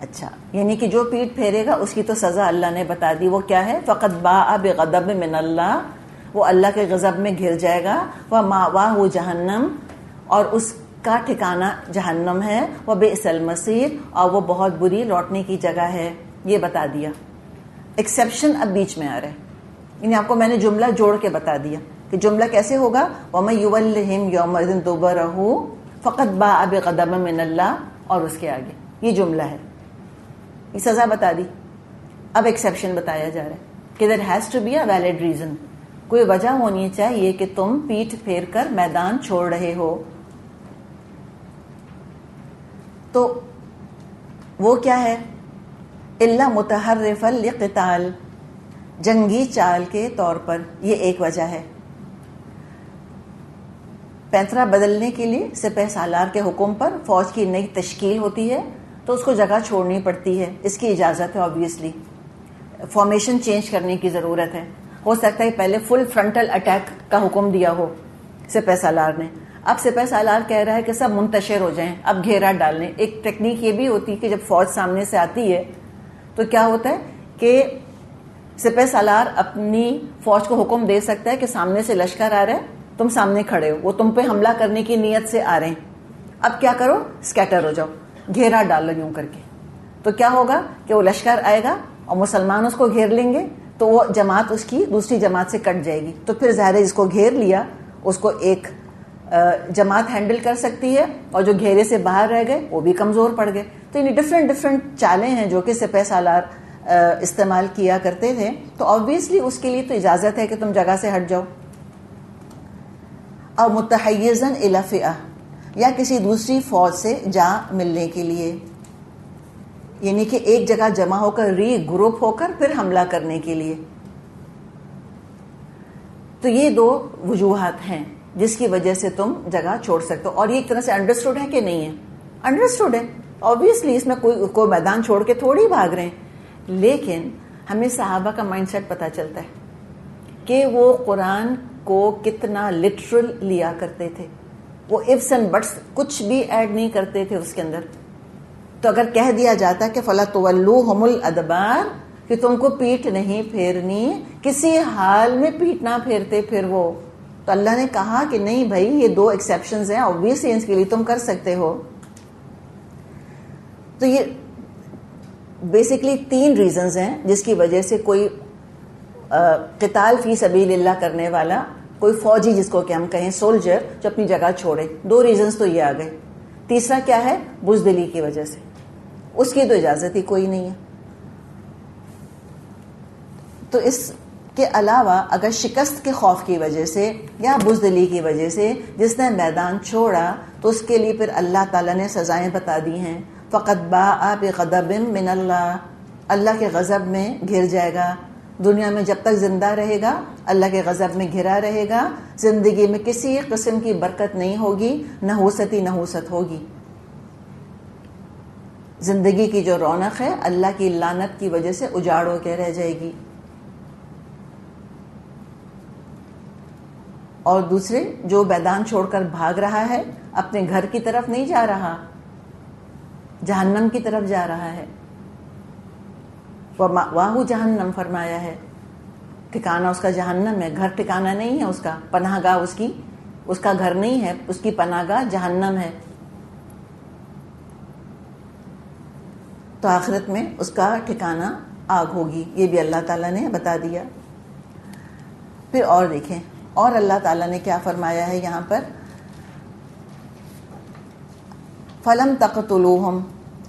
اچھا یعنی کہ جو پیٹھ پھیرے گا اس کی تو سزا اللہ نے بتا دی. وہ کیا ہے؟ فَقَدْ بَاءَ بِغَضَبٍ مِّنَ اللَّهِ، وہ اللہ کے غضب میں گھر جائے گا. وَمَأْوَاهُ جَهَنَّمُ، اور اس کا ٹھکانہ جہنم ہے. وَبِئْسَ الْمَصِيرُ، اور وہ بہت بری لوٹنے کی جگہ ہے. یہ بتا دیا. ایکسیپشن اب بیچ میں آ رہا ہے، یعنی آپ کو میں نے جملہ جوڑ کے بتا دیا کہ جملہ کیسے ہوگا. وَمَن يُوَلِّهِمْ يَوْمَئِذٍ دُبُرَهُ فَقَدْ بَاءَ بِغَضَبٍ مِّنَ اللَّهِ، اور اس کے آگے یہ جملہ ہے. یہ سزا بتا دی. اب ایکسیپشن بتایا جا رہا ہے کہ there has to be a valid reason، کوئی وجہ ہونی چاہیے کہ تم پیٹھ پھیر کر میدان چھوڑ رہے ہو. تو وہ کیا ہے؟ الا متحرفا لقتال، جنگی چال کے طور پر، یہ ایک وجہ ہے. پینترا بدلنے کے لیے سپہ سالار کے حکم پر فوج کی نئی تشکیل ہوتی ہے تو اس کو جگہ چھوڑنی پڑتی ہے، اس کی اجازت ہے. آبویسلی فارمیشن چینج کرنے کی ضرورت ہے. ہو سکتا ہے پہلے فل فرنٹل اٹیک کا حکم دیا ہو سپہ سالار نے، اب سپہ سالار کہہ رہا ہے کہ سب منتشر ہو جائیں، اب گھیرا ڈالنے. ایک ٹیکنیک یہ بھی ہوتی ہے کہ جب فوج سامنے سے آتی ہے تو کیا ہوتا ہے کہ سپہ سالار اپنی فوج کو حکم دے سکتا ہے کہ سامنے سے لشکر آ رہا ہے، تم سامنے کھڑے ہو، وہ تم پہ حملہ کرنے کی نیت سے آ رہے ہیں، اب کیا کرو، اسکیٹر ہو جاؤ، گھیرا ڈال لو یوں کر کے. تو کیا ہوگا کہ وہ لشکر آئے گا اور مسلمان اس کو گھیر لیں گے تو وہ جماعت اس کی دوسری جماعت سے کٹ جائے گی. تو پھر ظاہر ہے جس کو گھیر لیا اس کو ایک جماعت ہینڈل کر سکتی ہے، اور جو گھیرے سے باہر رہ گئے وہ بھی کمزور پڑ گئے. تو یعنی ڈفرینٹ چالیں ہیں جو کہ سپہ سالار استعمال کیا کرتے تھے. تو آبویسلی اس کے لیے تو اجازت ہے کہ تم جگہ سے ہٹ جاؤ. اور متحیزن الی فئہ، یا کسی دوسری فوج سے جا ملنے کے لیے، یعنی کہ ایک جگہ جمع ہو کر ری گروپ ہو کر پھر حملہ کرنے کے لیے. تو یہ دو وجوہات ہیں جس کی وجہ سے تم جگہ چھوڑ سکتے ہو. اور یہ ایک طرح سے انڈرسٹوڈ ہے کہ نہیں ہے؟ انڈرسٹوڈ ہے. آبویسلی اس میں کوئی میدان چھوڑ کے تھوڑی بھاگ رہے ہیں. لیکن ہمیں صحابہ کا مائنڈ سیٹ پتہ چلتا ہے کہ وہ قرآن کو کتنا لٹرل لیا کرتے تھے. وہ ifs and buts کچھ بھی ایڈ نہیں کرتے تھے اس کے اندر. تو اگر کہہ دیا جاتا کہ فَلَا تُوَلُّوهُمُ الْأَدْبَارَ، کہ تم کو پیٹ نہیں پھیرنی، کسی حال میں پیٹ نہ پھیرتے پھر وہ. تو اللہ نے کہا کہ نہیں بھائی یہ 2 ایکسیپشنز ہیں، obviously اس کے لیے تم کر سکتے ہو. تو یہ بیسکلی 3 ریزنز ہیں جس کی وجہ سے کوئی قتال فی سبیل اللہ کرنے والا، کوئی فوجی جس کو کہ ہم کہیں سولجر، جو اپنی جگہ چھوڑے. 2 ریزنز تو یہ آ گئے. تیسرا کیا ہے؟ بزدلی کی وجہ سے. اس کی تو اجازت ہی کوئی نہیں ہے. تو اس کے علاوہ اگر شکست کے خوف کی وجہ سے یا بزدلی کی وجہ سے جس نے میدان چھوڑا تو اس کے لیے پھر اللہ تعالیٰ نے سزائیں بتا دی ہیں. فقط باء بغضب من اللہ، اللہ کے غضب میں گھر جائے گا. دنیا میں جب تک زندہ رہے گا اللہ کے غضب میں گھرا رہے گا. زندگی میں کسی قسم کی برکت نہیں ہوگی، نحوست ہی نحوست ہوگی. زندگی کی جو رونق ہے اللہ کی لعنت کی وجہ سے اجاڑ ہو کے رہ جائے گی. اور دوسرے جو میدان چھوڑ کر بھاگ رہا ہے اپنے گھر کی طرف نہیں جا رہا، جہنم کی طرف جا رہا ہے. واہو جہنم فرمایا ہے، ٹھکانہ اس کا جہنم ہے. گھر ٹھکانہ نہیں ہے اس کا، پناہ گاہ اس کا گھر نہیں ہے، اس کی پناہ گاہ جہنم ہے. تو آخرت میں اس کا ٹھکانہ آگ ہوگی. یہ بھی اللہ تعالیٰ نے بتا دیا. پھر اور دیکھیں اور اللہ تعالیٰ نے کیا فرمایا ہے یہاں پر، فلم تقتلوہم.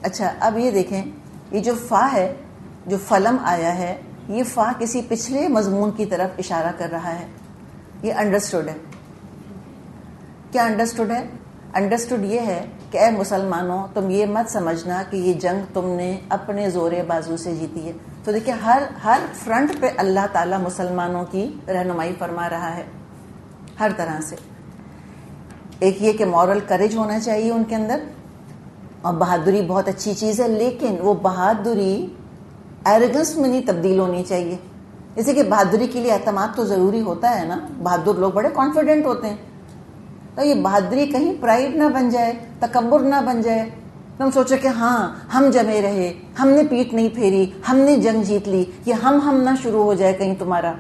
اچھا اب یہ دیکھیں، یہ جو فا ہے، جو فلم آیا ہے، یہ فا کسی پچھلے مضمون کی طرف اشارہ کر رہا ہے. یہ انڈرسٹوڈ ہے. کیا انڈرسٹوڈ ہے؟ انڈرسٹوڈ یہ ہے کہ اے مسلمانوں تم یہ مت سمجھنا کہ یہ جنگ تم نے اپنے زور بازو سے جیتی ہے. تو دیکھیں ہر فرنٹ پہ اللہ تعالیٰ مسلمانوں کی رہنمائی فرما رہا ہے ہر طرح سے. ایک یہ کہ مورل کریج ہونا چاہیے ان کے اندر، اور بہادری بہت اچھی چیز ہے، لیکن وہ بہادری ایروگنس میں نہیں تبدیل ہونی چاہیے. جیسے کہ بہادری کے لیے اعتماد تو ضروری ہوتا ہے نا، بہادر لوگ بڑے کانفیڈنٹ ہوتے ہیں. تو یہ بہادری کہیں پرائیڈ نہ بن جائے، تکبر نہ بن جائے، تم سوچو کہ ہاں ہم جمے رہے، ہم نے پیٹ نہیں پھیری، ہم نے جنگ جیت لی، یہ ہم نہ شروع ہو جائے کہیں تمہارا.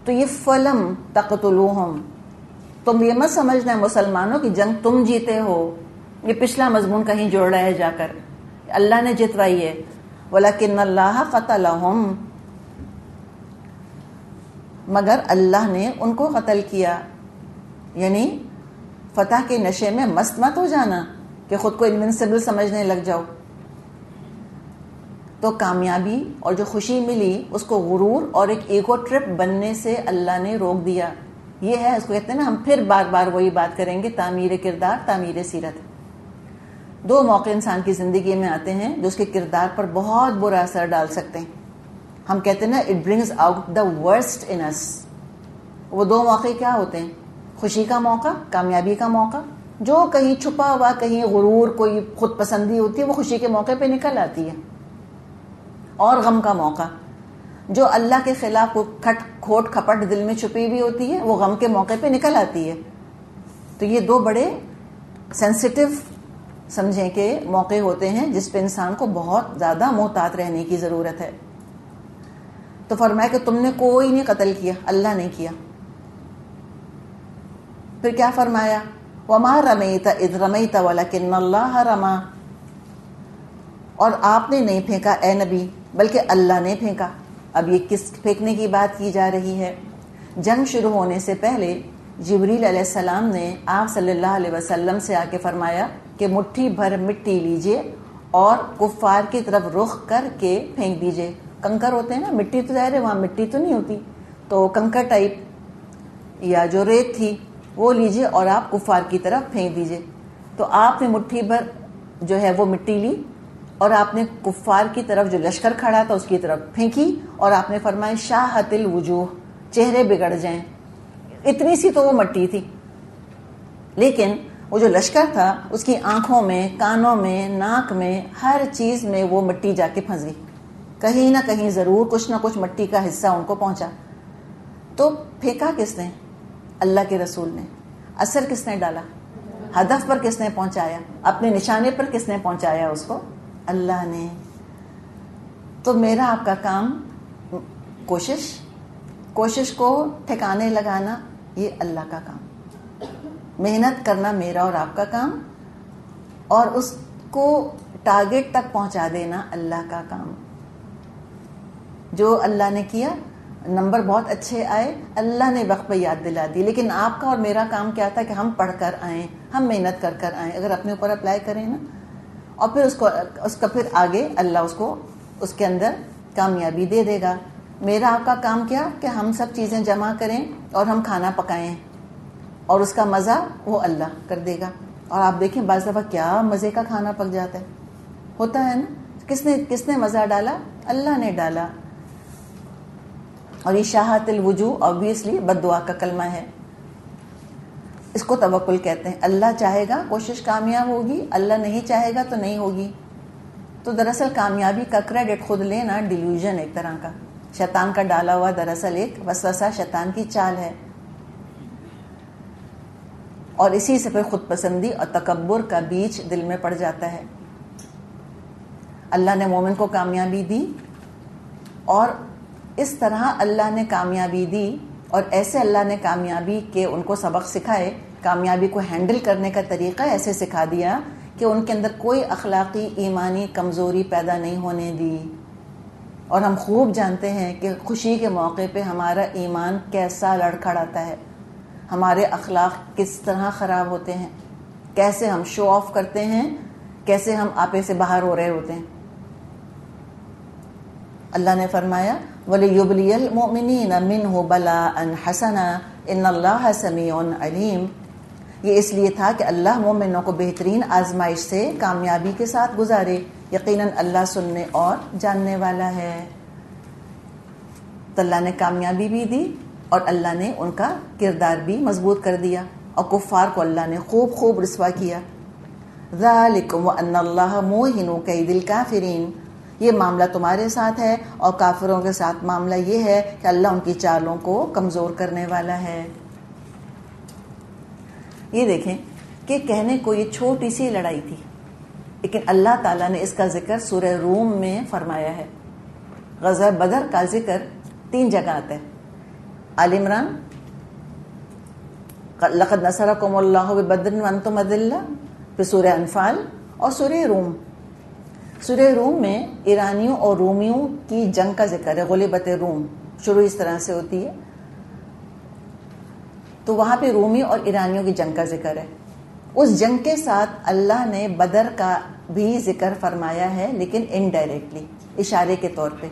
تو یہ فلم تقتلوہم، تم یہ مت سمجھنا مسلمانوں کی جنگ تم جیتے ہو. یہ پچھلا مضمون کہیں جوڑ رہا ہے جا کر، اللہ نے جتوائی ہے. ولیکن اللہ قتلہم، مگر اللہ نے ان کو قتل کیا. یعنی فتح کے نشے میں مست مت ہو جانا کہ خود کو انوینسیبل سمجھنے لگ جاؤ. تو کامیابی اور جو خوشی ملی اس کو غرور اور ایک ایگو ٹرپ بننے سے اللہ نے روک دیا. یہ ہے، اس کو کہتے ہیں نا، ہم پھر بار بار وہی بات کریں گے، تعمیر کردار، تعمیر سیرت. 2 موقع انسان کی زندگی میں آتے ہیں جو اس کے کردار پر بہت برا اثر ڈال سکتے ہیں. ہم کہتے ہیں نا it brings out the worst in us. وہ 2 موقع کیا ہوتے ہیں؟ خوشی کا موقع، کامیابی کا موقع. جو کہیں چھپا ہوا کہیں غرور، کوئی خود پسندی ہوتی ہے وہ خوشی کے موقع پہ نکل آتی ہے. اور غم کا موقع، جو اللہ کے خلاف کھوٹ کھپٹ دل میں چھپی ہوئی ہوتی ہے وہ غم کے موقع پہ نکل آتی ہے. تو یہ 2 بڑے سینسٹیو سمجھیں کہ موقع ہوتے ہیں جس پہ انسان کو بہت زیادہ محتاط رہنے کی ضرورت ہے. تو فرمایا کہ تم نے کوئی نہیں قتل کیا، اللہ نے کیا. پھر کیا فرمایا؟ وَمَا رَمَيْتَ إِذْ رَمَيْتَ وَلَكِنَّ اللَّهَ رَمَا، اور آپ نے نہیں پھینکا اے نبی بلکہ اللہ نے پھینکا. اب یہ کس پھینکنے کی بات کی جا رہی ہے؟ جنگ شروع ہونے سے پہلے جبریل علیہ السلام نے آپ صلی اللہ علیہ وسلم سے آ کے فرمایا کہ مٹھی بھر مٹی لیجئے اور کفار کی طرف رخ کر کے پھینک دیجئے. کنکر ہوتے ہیں نا، مٹی تو ظاہر ہے وہاں مٹی تو نہیں ہوتی، تو کنکر ٹائپ یا جو ریت تھی وہ لیجئے اور آپ کفار کی طرف پھینک دیجئے. تو آپ نے مٹھی بھر جو ہے وہ مٹی لی اور آپ نے کفار کی طرف جو لشکر کھڑا تھا اس کی طرف پھینکی اور آپ نے فرمایا شاہت الوجوہ، چہرے بگڑ جائیں. اتنی سی تو وہ مٹی تھی، لیکن وہ جو لشکر تھا اس کی آنکھوں میں، کانوں میں، ناک میں، ہر چیز میں وہ مٹی جا کے پھنس گئی. کہیں نہ کہیں ضرور کچھ نہ کچھ مٹی کا حصہ ان کو پہنچا. تو پھینکا کس نے؟ اللہ کے رسول نے. اثر کس نے ڈالا؟ ہدف پر کس نے پہنچایا؟ اپنے نشانے پر کس نے پہنچایا اس کو؟ اللہ نے. تو میرا آپ کا کام کوشش کو ٹھکانے لگانا یہ اللہ کا کام، محنت کرنا میرا اور آپ کا کام، اور اس کو ٹارگٹ تک پہنچا دینا اللہ کا کام. جو اللہ نے کیا، نمبر بہت اچھے آئے، اللہ نے وقت پہ یاد دلا دی، لیکن آپ کا اور میرا کام کیا تھا کہ ہم پڑھ کر آئیں، ہم محنت کر کر آئیں. اگر اپنے اوپر اپلائی کریں نا، اور پھر اس کا پھر آگے اللہ اس کو اس کے اندر کامیابی دے دے گا. میرا آپ کا کام کیا کہ ہم سب چیزیں جمع کریں اور ہم کھانا پکائیں، اور اس کا مزہ وہ اللہ کر دے گا. اور آپ دیکھیں بعض دفعہ کیا مزے کا کھانا پک جاتا ہے، ہوتا ہے نا. کس نے مزہ ڈالا؟ اللہ نے ڈالا. اور یہ شاہت الوجوہ obviously بد دعا کا کلمہ ہے. اس کو توکل کہتے ہیں. اللہ چاہے گا کوشش کامیاب ہوگی، اللہ نہیں چاہے گا تو نہیں ہوگی. تو دراصل کامیابی کا کریڈٹ خود لینا ڈیلیوژن ایک طرح کا، شیطان کا ڈالا ہوا دراصل ایک وسوسہ، شیطان کی چال ہے. اور اسی سے پھر خود پسندی اور تکبر کا بیج دل میں پڑ جاتا ہے. اللہ نے مومن کو کامیابی دی، اور اس طرح اللہ نے کامیابی دی، اور ایسے اللہ نے کامیابی کے ان کو سبق سکھائے، کامیابی کو ہینڈل کرنے کا طریقہ ایسے سکھا دیا کہ ان کے اندر کوئی اخلاقی ایمانی کمزوری پیدا نہیں ہونے دی. اور ہم خوب جانتے ہیں کہ خوشی کے موقع پہ ہمارا ایمان کیسا لڑکھڑاتا ہے، ہمارے اخلاق کس طرح خراب ہوتے ہیں، کیسے ہم شو آف کرتے ہیں، کیسے ہم آپے سے باہر ہو رہے ہوتے ہیں. اللہ نے فرمایا وَلِيُبْلِيَ الْمُؤْمِنِينَ مِنْهُ بَلَاءً حَسَنًا إِنَّ اللَّهَ سَمِيعٌ عَلِيمٌ. یہ اس لیے تھا کہ اللہ مومنوں کو بہترین آزمائش سے کامیابی کے ساتھ گزارے، یقیناً اللہ سننے اور جاننے والا ہے. تو اللہ نے کامیابی بھی دی، اور اللہ نے ان کا کردار بھی مضبوط کر دیا، اور کفار کو اللہ نے خوب رسوا کیا. ذَلِكُمْ وَأَنَّ اللَّهَ مُوهِنُ كَيْدِ الْكَافِرِينَ. یہ معاملہ تمہارے ساتھ ہے، اور کافروں کے ساتھ معاملہ یہ ہے کہ اللہ ان کی چالوں کو کمزور کرنے والا ہے. یہ دیکھیں کہ کہنے کو یہ چھوٹی سی لڑائی تھی، لیکن اللہ تعالیٰ نے اس کا ذکر سورہ روم میں فرمایا ہے. غزوہ بدر کا ذکر 3 جگہ آتا ہے. آل عمران، لقد نصرکم اللہ ببدر وانتم اذلہ، پھر سورہ انفال، اور سورہ روم. سورہ روم میں ایرانیوں اور رومیوں کی جنگ کا ذکر ہے. غلبت روم شروع اس طرح سے ہوتی ہے، تو وہاں پہ رومی اور ایرانیوں کی جنگ کا ذکر ہے. اس جنگ کے ساتھ اللہ نے بدر کا بھی ذکر فرمایا ہے، لیکن انڈائریکٹلی، اشارے کے طور پہ،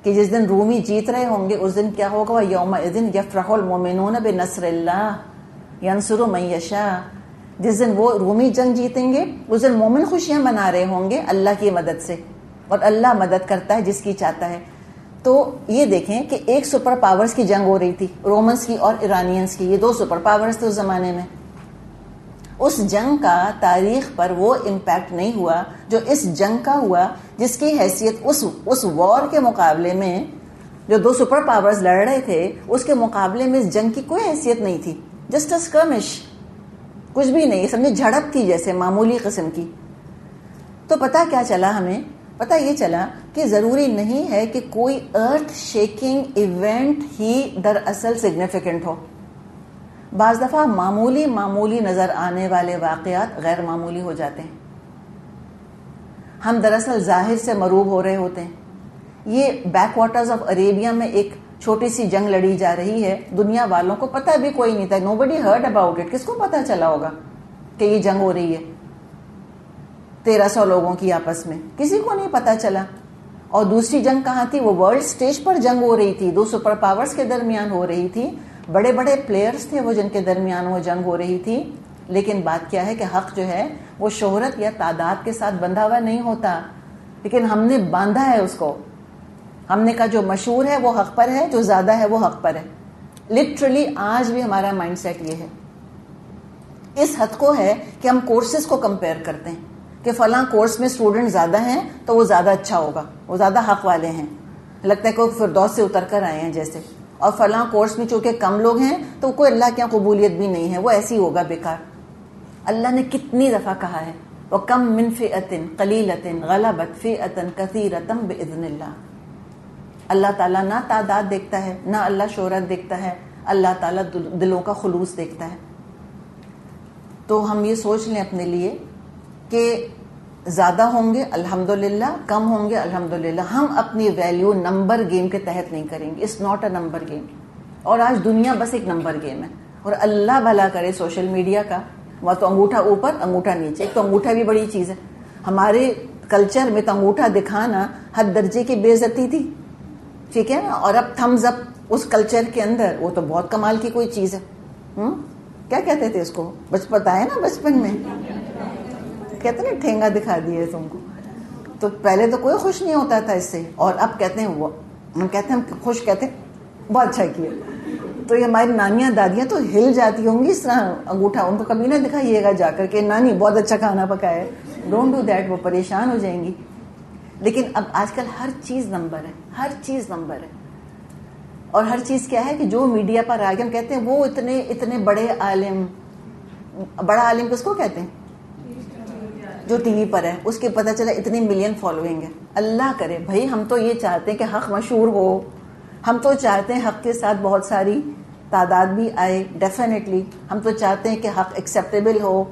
کہ جس دن رومی جیت رہے ہوں گے اس دن کیا ہوگا، یومئذ یفرح المؤمنون بنصر اللہ ینصر من یشاء. جس دن وہ رومی جنگ جیتیں گے اس دن مومن خوشیاں منا رہے ہوں گے اللہ کی مدد سے، اور اللہ مدد کرتا ہے جس کی چاہتا ہے. تو یہ دیکھیں کہ ایک سپر پاورز کی جنگ ہو رہی تھی، رومنز کی اور ایرانینز کی. یہ 2 سپر پاورز تھے اس زمانے میں. اس جنگ کا تاریخ پر وہ امپیکٹ نہیں ہوا جو اس جنگ کا ہوا، جس کی حیثیت اس وار کے مقابلے میں، جو 2 سپر پاورز لڑ رہے تھے اس کے مقابلے میں اس جنگ کی کوئی حیثیت نہیں تھی. جسٹ اے اسکرمش، کچھ بھی نہیں، سمجھے جھڑپ تھی جیسے معمولی قسم کی. تو پتہ کیا چلا ہمیں؟ پتہ یہ چلا کہ ضروری نہیں ہے کہ کوئی ارتھ شیکنگ ایونٹ ہی دراصل سگنیفیکنٹ ہو. بعض دفعہ معمولی نظر آنے والے واقعات غیر معمولی ہو جاتے ہیں. ہم دراصل ظاہر سے مروب ہو رہے ہوتے ہیں. یہ بیک واٹرز آف عربیہ میں ایک چھوٹی سی جنگ لڑی جا رہی ہے، دنیا والوں کو پتہ بھی کوئی نہیں تھا. Nobody heard about it. کس کو پتہ چلا ہوگا کہ یہ جنگ ہو رہی ہے؟ 1300 لوگوں کی آپس میں، کسی کو نہیں پتہ چلا. اور دوسری جنگ کہاں تھی؟ وہ ورلڈ سٹیج پر جنگ ہو رہی تھی، 2 سپر پاورز کے درمیان ہو رہی تھی. بڑے بڑے پلیئرز تھے وہ جن کے درمیان وہ جنگ ہو رہی تھی. لیکن بات کیا ہے کہ حق جو ہے وہ شہرت یا تعداد کے ساتھ بندھا ہوا نہیں ہوتا، لیکن ہم نے باندھا ہے اس کو. ہم نے کہا جو مشہور ہے وہ حق پر ہے، جو زیادہ ہے وہ حق پر ہے. لٹرلی آج بھی ہمارا مائنڈ سیٹ یہ ہے. اس حد کو ہے کہ ہم کورسز کو کمپیئر کرتے ہیں کہ فلاں کورس میں اسٹوڈنٹ زیادہ ہیں تو وہ زیادہ اچھا ہوگا، وہ زیادہ حق والے ہیں، لگتا ہے کہ وہ فردوس سے اتر کر آئے ہیں جیسے. اور فلاں کورس میں چونکہ کم لوگ ہیں تو کوئی اللہ کی قبولیت بھی نہیں ہے، وہ ایسی ہوگا بیکار. اللہ نے کتنی دفعہ کہا ہے وَكَمْ مِنْ فِئَةٍ قَلِيلَةٍ غَلَبَتْ فِئَةً كَثِيرَةً بِإِذْنِ اللَّهِ. اللہ تعالیٰ نہ تعداد دیکھتا ہے، نہ اللہ شہرت دیکھتا ہے، اللہ تعالیٰ دلوں کا خلوص دیکھتا ہے. تو ہم یہ سوچ لیں اپنے لیے کہ زیادہ ہوں گے الحمدللہ، کم ہوں گے الحمدللہ. ہم اپنی ویلیو نمبر گیم کے تحت نہیں کریں گے. It's not a number game. اور آج دنیا بس ایک نمبر گیم ہے. اور اللہ بھلا کرے سوشل میڈیا کا، وہ تو انگوٹھا اوپر انگوٹھا نیچے. ایک تو انگوٹھا بھی بڑی چیز ہے. ہمارے کلچر میں تو انگوٹھا دکھانا حد درجے کی بے عزتی تھی، ٹھیک ہے نا. اور اب تھمز اپ اس کلچر کے اندر وہ تو بہت کمال کی کوئی چیز ہے. کیا کہتے تھے اس کو؟ بچپن آئے نا، بچپن میں کہتے نا ٹھینگا دکھا دیے تم کو. تو پہلے تو کوئی خوش نہیں ہوتا تھا اس سے، اور اب کہتے ہیں وہ، ہم کہتے ہیں خوش، کہتے ہیں بہت اچھا کیا. تو یہ ہماری نانیاں دادیاں تو ہل جاتی ہوں گی اس طرح انگوٹھا. ان کو کبھی نہ دکھائیے گا جا کر کہ نانی بہت اچھا کھانا پکایا ہے. Don't do that. وہ پریشان ہو جائیں گی. لیکن اب آج کل ہر چیز نمبر ہے، ہر چیز نمبر ہے. اور ہر چیز کیا ہے کہ جو میڈیا پر آ گیا، ہم کہتے ہیں وہ اتنے بڑے عالم. بڑا عالم کس کو کہتے ہیں؟ جو ٹی وی پر ہے، اس کے پتہ چلا اتنی ملین فالوئنگ ہے. اللہ کرے بھائی، ہم تو یہ چاہتے ہیں کہ حق مشہور ہو. ہم تو چاہتے ہیں حق کے ساتھ بہت ساری تعداد بھی آئے. ڈیفینیٹلی ہم تو چاہتے ہیں کہ حق ایکسیپٹیبل ہو،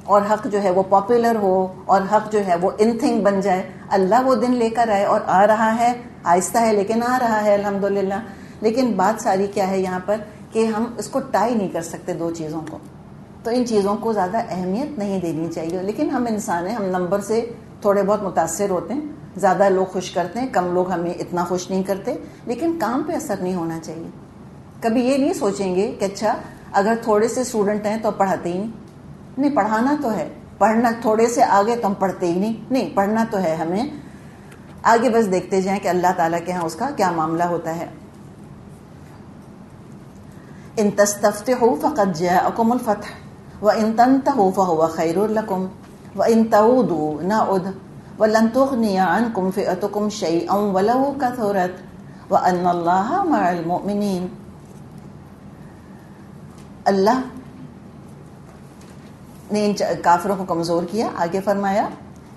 اور حق جو ہے وہ پاپولر ہو، اور حق جو ہے وہ ان تھنگ بن جائے. اللہ وہ دن لے کر آئے، اور آ رہا ہے. آہستہ ہے لیکن آ رہا ہے الحمدللہ. لیکن بات ساری کیا ہے یہاں پر کہ ہم اس کو ٹائی نہیں کر سکتے دو چیزوں کو. تو ان چیزوں کو زیادہ اہمیت نہیں دینی چاہیے. لیکن ہم انسان ہیں، ہم نمبر سے تھوڑے بہت متاثر ہوتے ہیں. زیادہ لوگ خوش کرتے ہیں، کم لوگ ہمیں اتنا خوش نہیں کرتے. لیکن کام پہ اثر نہیں ہونا چاہیے. کبھی یہ نہیں سوچیں گے کہ اچھا اگر تھوڑے سے اسٹوڈنٹ ہیں تو پڑھاتے ہی نہیں. پڑھانا تو ہے، پڑھنا تھوڑے سے آگے تو ہم پڑھتے ہی نہیں. پڑھنا تو ہے ہمیں آگے. بس دیکھتے جائیں کہ اللہ تعالیٰ کے ہاں اس کا کیا معاملہ ہوتا ہے. ان تستفتحوا فقد جاءكم الفتح وان تنتهوا فهو خير لكم وان تعودوا نعد ولن تغني عنكم فئتكم شيئا ولو كثرت وان الله مع المؤمنين. اللہ نے ان کافروں کو کمزور کیا. آگے فرمایا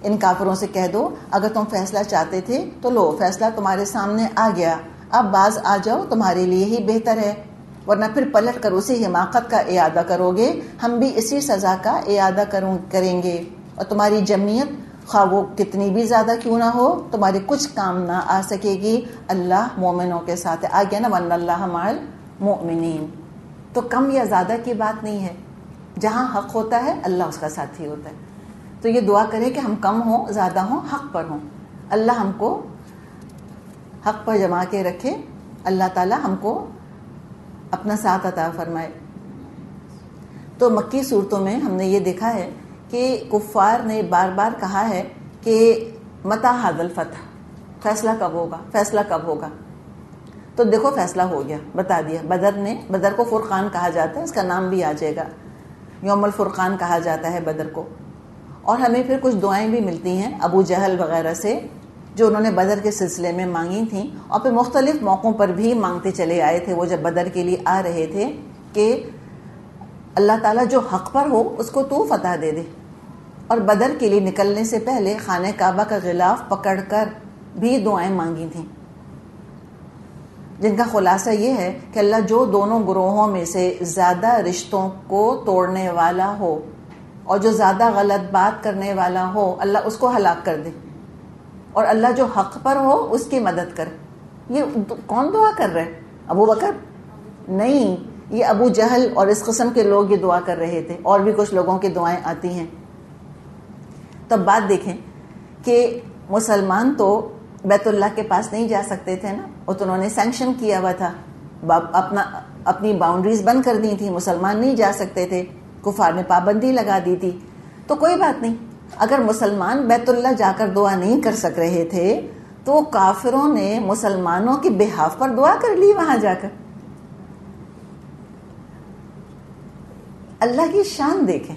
ان کافروں سے کہہ دو اگر تم فیصلہ چاہتے تھے تو لو، فیصلہ تمہارے سامنے آ گیا، اب باز آ جاؤ، تمہارے لیے ہی بہتر ہے. ورنہ پھر پلٹ کر اسی حماقت کا اعادہ کرو گے، ہم بھی اسی سزا کا اعادہ کریں گے. اور تمہاری جمعیت خواہ وہ کتنی بھی زیادہ کیوں نہ ہو، تمہارے کچھ کام نہ آ سکے گی. اللہ مومنوں کے ساتھ ہے. آ گیا نا وَأَنَّ اللَّهَ مَعَ الْمُؤْمِنِينَ. تو کم یا زیادہ کی بات نہیں ہے. جہاں حق ہوتا ہے اللہ اس کا ساتھی ہوتا ہے. تو یہ دعا کرے کہ ہم کم ہوں زیادہ ہوں حق پر ہوں. اللہ ہم کو حق پر جما کے رکھے. اللہ تعالی ہم کو اپنا ساتھ عطا فرمائے. تو مکی صورتوں میں ہم نے یہ دیکھا ہے کہ کفار نے بار بار کہا ہے کہ متی ھذا الفتح، فیصلہ کب ہوگا، فیصلہ کب ہوگا. تو دیکھو فیصلہ ہو گیا، بتا دیا. بدر کو فرقان کہا جاتا ہے، اس کا نام بھی آ جائے گا. یوم الفرقان کہا جاتا ہے بدر کو. اور ہمیں پھر کچھ دعائیں بھی ملتی ہیں ابو جہل وغیرہ سے، جو انہوں نے بدر کے سلسلے میں مانگی تھیں، اور پھر مختلف موقعوں پر بھی مانگتے چلے آئے تھے. وہ جب بدر کے لیے آ رہے تھے کہ اللہ تعالیٰ جو حق پر ہو اس کو تو فتح دے دے. اور بدر کے لیے نکلنے سے پہلے خانہ کعبہ کا غلاف پکڑ کر بھی دعائیں مانگی تھیں، جن کا خلاصہ یہ ہے کہ اللہ جو دونوں گروہوں میں سے زیادہ رشتوں کو توڑنے والا ہو اور جو زیادہ غلط بات کرنے والا ہو، اللہ اس کو ہلاک کر دے. اور اللہ جو حق پر ہو اس کی مدد کرے. یہ کون دعا کر رہے؟ ابو بکر نہیں، یہ ابو جہل اور اس قسم کے لوگ یہ دعا کر رہے تھے. اور بھی کچھ لوگوں کی دعائیں آتی ہیں. تب بات دیکھیں کہ مسلمان تو بیت اللہ کے پاس نہیں جا سکتے تھے نا، اور تو انہوں نے سینکشن کیا ہوا تھا، اپنی باؤنڈریز بند کر دی تھی. مسلمان نہیں جا سکتے تھے، کفار نے پابندی لگا دی تھی. تو کوئی بات نہیں، اگر مسلمان بیت اللہ جا کر دعا نہیں کر سک رہے تھے تو کافروں نے مسلمانوں کے بہاف پر دعا کر لی وہاں جا کر. اللہ کی شان دیکھیں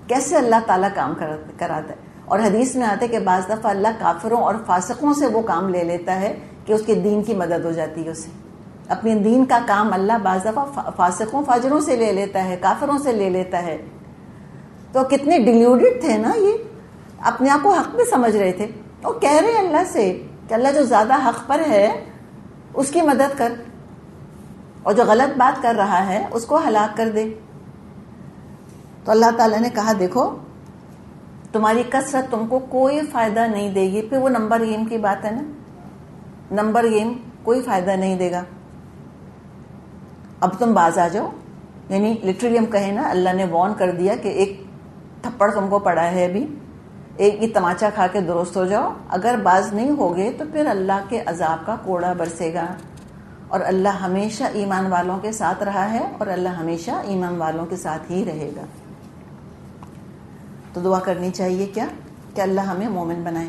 کیسے اللہ تعالیٰ کام کراتا ہے. اور حدیث میں آتا ہے کہ بعض دفعہ اللہ کافروں اور فاسقوں سے وہ کام لے لیتا ہے کہ اس کے دین کی مدد ہو جاتی ہے. اسے اپنے دین کا کام اللہ بعض دفعہ فاسقوں فاجروں سے لے لیتا ہے، کافروں سے لے لیتا ہے. تو کتنے ڈیلیوڈڈ تھے نا یہ. اپنے آپ کو حق بھی سمجھ رہے تھے. وہ کہہ رہے اللہ سے کہ اللہ جو زیادہ حق پر ہے اس کی مدد کر, اور جو غلط بات کر رہا ہے اس کو ہلاک کر دے. تو اللہ تعالیٰ نے کہا دیکھو تمہاری کثرت تم کو کوئی فائدہ نہیں دے گی. پھر وہ نمبر گیم کی بات ہے نا, نمبر گیم کوئی فائدہ نہیں دے گا. اب تم باز آ جاؤ, یعنی لٹرلی ہم کہیں نا اللہ نے وارن کر دیا کہ ایک تھپڑ تم کو پڑا ہے ابھی, ایک ہی تماچا کھا کے درست ہو جاؤ. اگر باز نہیں ہوگے تو پھر اللہ کے عذاب کا کوڑا برسے گا. اور اللہ ہمیشہ ایمان والوں کے ساتھ رہا ہے اور اللہ ہمیشہ ایمان والوں کے ساتھ ہی رہے گا. تو دعا کرنی چاہیے کیا کہ اللہ ہمیں مومن بنائے.